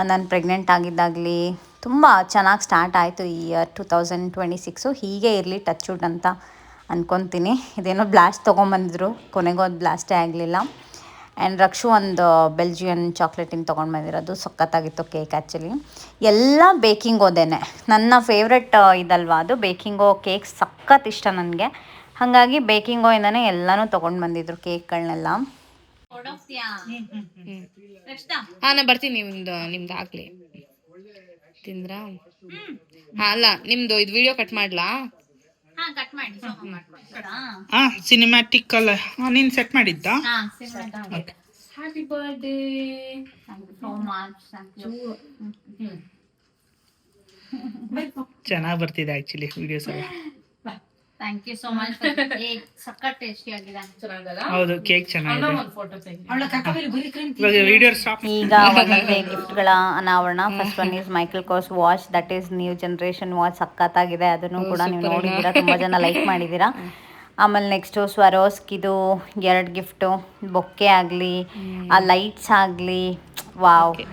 ನಾನು ಪ್ರೆಗ್ನೆಂಟ್ ಆಗಿದ್ದಾಗಲಿ ತುಂಬ ಚೆನ್ನಾಗಿ ಸ್ಟಾರ್ಟ್ ಆಯಿತು ಈ ಇಯರ್ 2026. ಹೀಗೆ ಇರಲಿ, ಟಚ್ ವುಡ್ ಅಂತ ಅಂದ್ಕೊತೀನಿ. ಇದೇನೋ ಬ್ಲಾಸ್ಟ್ ತೊಗೊಂಬಂದಿದ್ರು, ಕೊನೆಗೂ ಅದು ಬ್ಲಾಸ್ಟೇ ಆಗಲಿಲ್ಲ. ಆ್ಯಂಡ್ ರಕ್ಷು ಒಂದು ಬೆಲ್ಜಿಯನ್ ಚಾಕ್ಲೇಟಿನ ತೊಗೊಂಡು ಬಂದಿರೋದು, ಸಖತ್ತಾಗಿತ್ತು ಕೇಕ್. ಆ್ಯಕ್ಚುಲಿ ಎಲ್ಲ ಬೇಕಿಂಗೋದೇನೆ, ನನ್ನ ಫೇವ್ರೆಟ್ ಇದಲ್ವಾ ಅದು. ಬೇಕಿಂಗೋ ಕೇಕ್ ಸಖತ್ ಇಷ್ಟ ನನಗೆ. ಹಾಗಾಗಿ ಬೇಕಿಂಗೋಯಿಂದನೇ ಎಲ್ಲನೂ ತೊಗೊಂಡು ಬಂದಿದ್ರು ಕೇಕ್ಗಳನ್ನೆಲ್ಲ. ನಾ ಬರ್ತೀನಿ. ನಿಮ್ದು ಆಗ್ಲಿ ತಿಂದ್ರಾ? ಅಲ್ಲ, ನಿಮ್ದು ಇದು ವಿಡಿಯೋ ಕಟ್ ಮಾಡ್ಲಾ? ಸಿನಿಮ್ಯಾಟಿಕ್ ಅಲ್ಲ, ನೀನ್ ಸೆಟ್ ಮಾಡಿದ್ದ. Happy birthday. ಚೆನ್ನಾಗಿ ಬರ್ತಿದೆ ಆಕ್ಚುಲಿ ವಿಡಿಯೋಸ್ ಎಲ್ಲ. Thank you so much. ಸಖತ್ ಟೇಸ್ಟಿ ಆಗಿದೆ. ಹೌದು, ಕೇಕ್ ಚೆನ್ನಾಗಿದೆ. Video stop. ಈಗ ಒಂದೊಂದೇ ಗಿಫ್ಟ್ಗಳ ಅನಾವರಣ. First one is Michael Kors watch. That is new generation watch. ಸಖತ್ತಾಗಿದೆ. ಅದನ್ನು ಕೂಡ ನೀವು ನೋಡಿದ್ದೀರಾ, ತುಂಬ ಜನ ಲೈಕ್ ಮಾಡಿದ್ದೀರಾ. ಆಮೇಲೆ ನೆಕ್ಸ್ಟು ಸ್ವರೋಸ್ಕಿದು 2 ಗಿಫ್ಟು, ಬೊಕ್ಕೆ ಆಗಲಿ, ಆ ಲೈಟ್ಸ್ ಆಗಲಿ, ವಾವ್.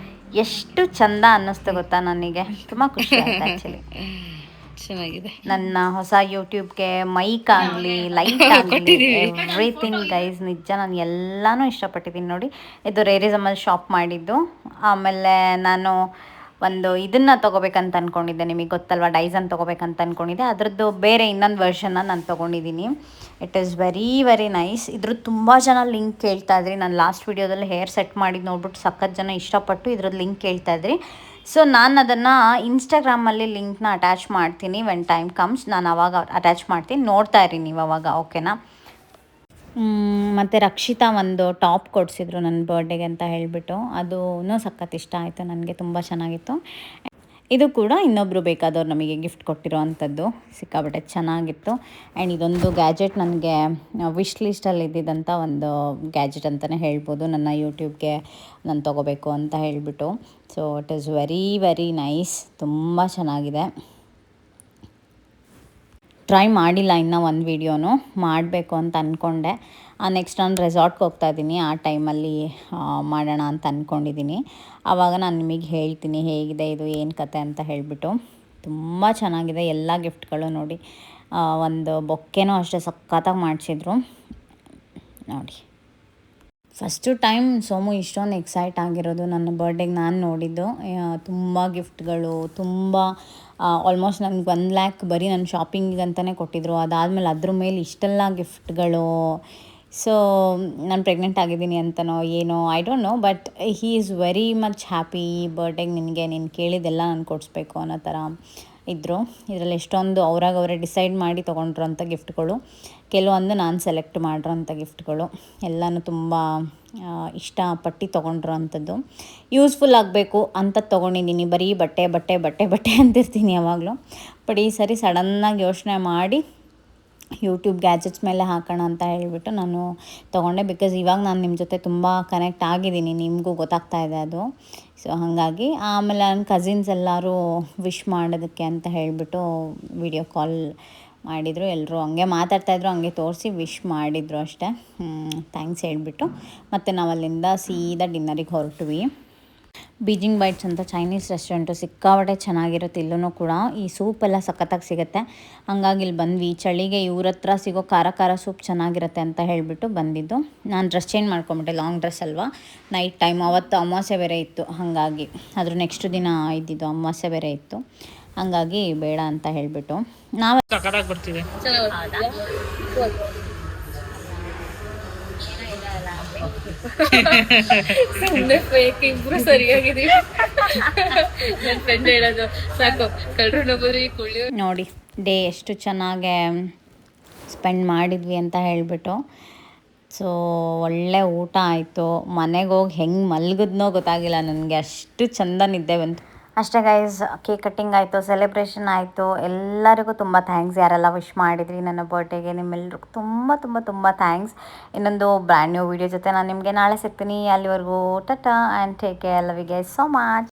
ಎಷ್ಟು ಚಂದ ಅನ್ನಿಸ್ತು ಗೊತ್ತಾ ನನಗೆ, ತುಂಬ ಖುಷಿ ಆಯ್ತು ಆ್ಯಕ್ಚುಲಿ. ಚೆನ್ನಾಗಿದೆ. ನನ್ನ ಹೊಸ ಯೂಟ್ಯೂಬ್ಗೆ ಮೈಕ್ ಆಗಲಿ ಲೈಟ್ ಆಗಲಿ ಎವ್ರಿಥಿಂಗ್ ಗೈಸ್, ನಿಜ ನಾನು ಎಲ್ಲನೂ ಇಷ್ಟಪಟ್ಟಿದ್ದೀನಿ ನೋಡಿ. ಇದು ರೇರಿಸಮಲ್ಲಿ ಶಾಪ್ ಮಾಡಿದ್ದು. ಆಮೇಲೆ ನಾನು ಒಂದು ಇದನ್ನು ತೊಗೋಬೇಕಂತ ಅಂದ್ಕೊಂಡಿದ್ದೆ, ನಿಮಗೆ ಗೊತ್ತಲ್ವ ಡೈಸನ್ ತೊಗೋಬೇಕಂತ ಅಂದ್ಕೊಂಡಿದ್ದೆ. ಅದರದ್ದು ಬೇರೆ ಇನ್ನೊಂದು ವರ್ಷನ್ನ ನಾನು ತೊಗೊಂಡಿದ್ದೀನಿ. It is very very nice. ಇದ್ರದ್ದು ತುಂಬ ಜನ ಲಿಂಕ್ ಕೇಳ್ತಾಯಿದ್ರಿ. ನಾನು ಲಾಸ್ಟ್ ವೀಡಿಯೋದಲ್ಲಿ ಹೇರ್ ಸೆಟ್ ಮಾಡಿದ್ದು ನೋಡ್ಬಿಟ್ಟು ಸಖತ್ ಜನ ಇಷ್ಟಪಟ್ಟು ಇದ್ರದ್ದು ಲಿಂಕ್ ಕೇಳ್ತಾಯಿದ್ರಿ. ಸೊ ನಾನು ಅದನ್ನು ಇನ್ಸ್ಟಾಗ್ರಾಮಲ್ಲಿ ಲಿಂಕ್ನ ಅಟ್ಯಾಚ್ ಮಾಡ್ತೀನಿ. ವೆನ್ ಟೈಮ್ ಕಮ್ಸ್ ನಾನು ಅವಾಗ ಅಟ್ಯಾಚ್ ಮಾಡ್ತೀನಿ, ನೋಡ್ತಾ ಇರಿ ನೀವು ಅವಾಗ, ಓಕೆನಾ. ಮತ್ತು ರಕ್ಷಿತಾ ಒಂದು ಟಾಪ್ ಕೊಡಿಸಿದ್ರು ನನ್ನ ಬರ್ಡೇಗೆ ಅಂತ ಹೇಳಿಬಿಟ್ಟು, ಅದೂ ಸಖತ್ ಇಷ್ಟ ಆಯಿತು ನನಗೆ, ತುಂಬ ಚೆನ್ನಾಗಿತ್ತು. ಇದು ಕೂಡ ಇನ್ನೊಬ್ಬರು ಬೇಕಾದವ್ರು ನಮಗೆ ಗಿಫ್ಟ್ ಕೊಟ್ಟಿರೋ ಅಂಥದ್ದು, ಸಿಕ್ಕಾಬಟ್ಟೆ ಚೆನ್ನಾಗಿತ್ತು. ಆ್ಯಂಡ್ ಇದೊಂದು ಗ್ಯಾಜೆಟ್ ನನಗೆ ವಿಶ್ ಲಿಸ್ಟಲ್ಲಿ ಇದ್ದಿದ್ದಂಥ ಒಂದು ಗ್ಯಾಜೆಟ್ ಅಂತಲೇ ಹೇಳ್ಬೋದು, ನನ್ನ ಯೂಟ್ಯೂಬ್ಗೆ ನಾನು ತೊಗೋಬೇಕು ಅಂತ ಹೇಳಿಬಿಟ್ಟು. So it is very very nice, ತುಂಬ ಚೆನ್ನಾಗಿದೆ. ಟ್ರೈ ಮಾಡಿಲ್ಲ ಇನ್ನೂ ಒಂದು ವೀಡಿಯೋನು, ಮಾಡಬೇಕು ಅಂತ ಅಂದ್ಕೊಂಡೆ. ನೆಕ್ಸ್ಟ್ ನಾನು ರೆಸಾರ್ಟ್ಗೆ ಹೋಗ್ತಾಯಿದ್ದೀನಿ, ಆ ಟೈಮಲ್ಲಿ ಮಾಡೋಣ ಅಂತ ಅಂದ್ಕೊಂಡಿದ್ದೀನಿ. ಆವಾಗ ನಾನು ನಿಮಗೆ ಹೇಳ್ತೀನಿ ಹೇಗಿದೆ ಇದು ಏನು ಕತೆ ಅಂತ ಹೇಳಿಬಿಟ್ಟು. ತುಂಬ ಚೆನ್ನಾಗಿದೆ ಎಲ್ಲ ಗಿಫ್ಟ್ಗಳು ನೋಡಿ. ಒಂದು ಬೊಕ್ಕೆನೂ ಅಷ್ಟೇ ಸಖತ್ತಾಗಿ ಮಾಡಿಸಿದ್ರು ನೋಡಿ. ಫಸ್ಟು ಟೈಮ್ ಸೋಮು ಇಷ್ಟೊಂದು ಎಕ್ಸೈಟ್ ಆಗಿರೋದು ನನ್ನ ಬರ್ಡೇಗೆ ನಾನು ನೋಡಿದ್ದು. ತುಂಬ ಗಿಫ್ಟ್ಗಳು, ತುಂಬ ಆಲ್ಮೋಸ್ಟ್ ನನಗೆ 1 ಲ್ಯಾಕ್ ಬರೀ ನನ್ನ ಶಾಪಿಂಗಿಗೆ ಅಂತಲೇ ಕೊಟ್ಟಿದ್ರು. ಅದಾದಮೇಲೆ ಅದ್ರ ಮೇಲೆ ಇಷ್ಟೆಲ್ಲ ಗಿಫ್ಟ್ಗಳು. ಸೊ ನಾನು ಪ್ರೆಗ್ನೆಂಟ್ ಆಗಿದ್ದೀನಿ ಅಂತನೋ ಏನೋ I don't know, but he is very much happy. ಬರ್ಡೇಗೆ ನಿನಗೆ ನೀನು ಕೇಳಿದ್ದೆಲ್ಲ ನಾನು ಕೊಡಿಸ್ಬೇಕು ಅನ್ನೋ ಥರ ಇದ್ದರು. ಇದರಲ್ಲಿ ಎಷ್ಟೊಂದು ಅವರೇ ಡಿಸೈಡ್ ಮಾಡಿ ತೊಗೊಂಡ್ರೋಂಥ ಗಿಫ್ಟ್ಗಳು, ಕೆಲವೊಂದು ನಾನು ಸೆಲೆಕ್ಟ್ ಮಾಡಿರೋಂಥ ಗಿಫ್ಟ್ಗಳು, ಎಲ್ಲನೂ ತುಂಬ ಇಷ್ಟಪಟ್ಟು ತೊಗೊಂಡ್ರೋ ಅಂಥದ್ದು. ಯೂಸ್ಫುಲ್ ಆಗಬೇಕು ಅಂತ ತೊಗೊಂಡಿದ್ದೀನಿ. ಬರೀ ಬಟ್ಟೆ ಬಟ್ಟೆ ಬಟ್ಟೆ ಬಟ್ಟೆ ಅಂತಿರ್ತೀನಿ ಯಾವಾಗಲೂ. ಬಟ್ ಈ ಸರಿ ಸಡನ್ನಾಗಿ ಯೋಚನೆ ಮಾಡಿ ಯೂಟ್ಯೂಬ್ ಗ್ಯಾಜೆಟ್ಸ್ ಮೇಲೆ ಹಾಕೋಣ ಅಂತ ಹೇಳಿಬಿಟ್ಟು ನಾನು ತೊಗೊಂಡೆ. ಬಿಕಾಸ್ ಇವಾಗ ನಾನು ನಿಮ್ಮ ಜೊತೆ ತುಂಬ ಕನೆಕ್ಟ್ ಆಗಿದ್ದೀನಿ, ನಿಮಗೂ ಗೊತ್ತಾಗ್ತಾ ಇದೆ ಅದು. ಸೊ ಹಾಗಾಗಿ ಆಮೇಲೆ ನನ್ನ ಕಸಿನ್ಸ್ ಎಲ್ಲರೂ ವಿಶ್ ಮಾಡೋದಕ್ಕೆ ಅಂತ ಹೇಳಿಬಿಟ್ಟು ವಿಡಿಯೋ ಕಾಲ್ ಮಾಡಿದರು. ಎಲ್ಲರೂ ಹಂಗೆ ಮಾತಾಡ್ತಾಯಿದ್ರು, ಹಂಗೆ ತೋರಿಸಿ ವಿಶ್ ಮಾಡಿದರು ಅಷ್ಟೇ. ಥ್ಯಾಂಕ್ಸ್ ಹೇಳಿಬಿಟ್ಟು ಮತ್ತು ನಾವು ಅಲ್ಲಿಂದ ಸೀದಾ ಡಿನ್ನರಿಗೆ ಹೊರಟ್ವಿ. ಬೀಜಿಂಗ್ ಬೈಟ್ಸ್ ಅಂತ ಚೈನೀಸ್ ರೆಸ್ಟೋರೆಂಟು, ಸಿಕ್ಕಾಪಟ್ಟೆ ಚೆನ್ನಾಗಿರುತ್ತೆ. ಇಲ್ಲೂ ಕೂಡ ಈ ಸೂಪೆಲ್ಲ ಸಖತ್ತಾಗಿ ಸಿಗುತ್ತೆ. ಹಂಗಾಗಿ ಇಲ್ಲಿ ಬಂದ್ವಿ. ಚಳಿಗೆ ಇವ್ರ ಹತ್ರ ಸಿಗೋ ಖಾರ ಸೂಪ್ ಚೆನ್ನಾಗಿರುತ್ತೆ ಅಂತ ಹೇಳಿಬಿಟ್ಟು ಬಂದಿದ್ದು. ನಾನು ಡ್ರೆಸ್ ಚೇಂಜ್ ಮಾಡ್ಕೊಂಬಿಟ್ಟೆ, ಲಾಂಗ್ ಡ್ರೆಸ್ ಅಲ್ವಾ, ನೈಟ್ ಟೈಮ್. ಅವತ್ತು ಅಮಾವಾಸ್ಯೆ ಬೇರೆ ಇತ್ತು, ಹಾಗಾಗಿ ಅದ್ರ ನೆಕ್ಸ್ಟ್ ದಿನ ಇದ್ದಿದ್ದು ಅಮಾವಾಸ್ಯೆ ಬೇರೆ ಇತ್ತು, ಹಾಗಾಗಿ ಬೇಡ ಅಂತ ಹೇಳಿಬಿಟ್ಟು ನಾವು ಸಖತ್ತಾಗಿ ಬರ್ತಿದೆ. ಸುಮ್ಮನೆ ಫೇಕ್, ಇಬ್ರು ಸರಿಯಾಗಿದ್ದೀವಿ. ನನ್ನ ಫ್ರೆಂಡ್ ಹೇಳೋದು ಸಾಕು ಕಳ್ರು ನಂಬುದ್ರಿ ಕುಳ್ಳಿ ನೋಡಿ ಡೇ ಎಷ್ಟು ಚೆನ್ನಾಗೆ ಸ್ಪೆಂಡ್ ಮಾಡಿದ್ವಿ ಅಂತ ಹೇಳಿಬಿಟ್ಟು. ಸೊ ಒಳ್ಳೆ ಊಟ ಆಯಿತು. ಮನೆಗೆ ಹೋಗಿ ಹೆಂಗೆ ಮಲಗಿದ್ನೋ ಗೊತ್ತಾಗಿಲ್ಲ ನನಗೆ, ಅಷ್ಟು ಚಂದ ನಿದ್ದೆ ಬಂತು. ಅಷ್ಟೇ ಗೈಸ್, ಕೇಕ್ ಕಟ್ಟಿಂಗ್ ಆಯಿತು, ಸೆಲೆಬ್ರೇಷನ್ ಆಯಿತು. ಎಲ್ಲರಿಗೂ ತುಂಬ ಥ್ಯಾಂಕ್ಸ್, ಯಾರೆಲ್ಲ ವಿಶ್ ಮಾಡಿದ್ರಿ ನನ್ನ ಬರ್ಡೇಗೆ, ನಿಮ್ಮೆಲ್ಲರಿಗೂ ತುಂಬ ತುಂಬ ತುಂಬ ಥ್ಯಾಂಕ್ಸ್. ಇನ್ನೊಂದು ಬ್ರ್ಯಾಂಡ್ ನ್ಯೂ ವೀಡಿಯೋ ಜೊತೆ ನಾನು ನಿಮಗೆ ನಾಳೆ ಸಿಗ್ತೀನಿ. ಅಲ್ಲಿವರೆಗೂ tata and take care, love you guys so much.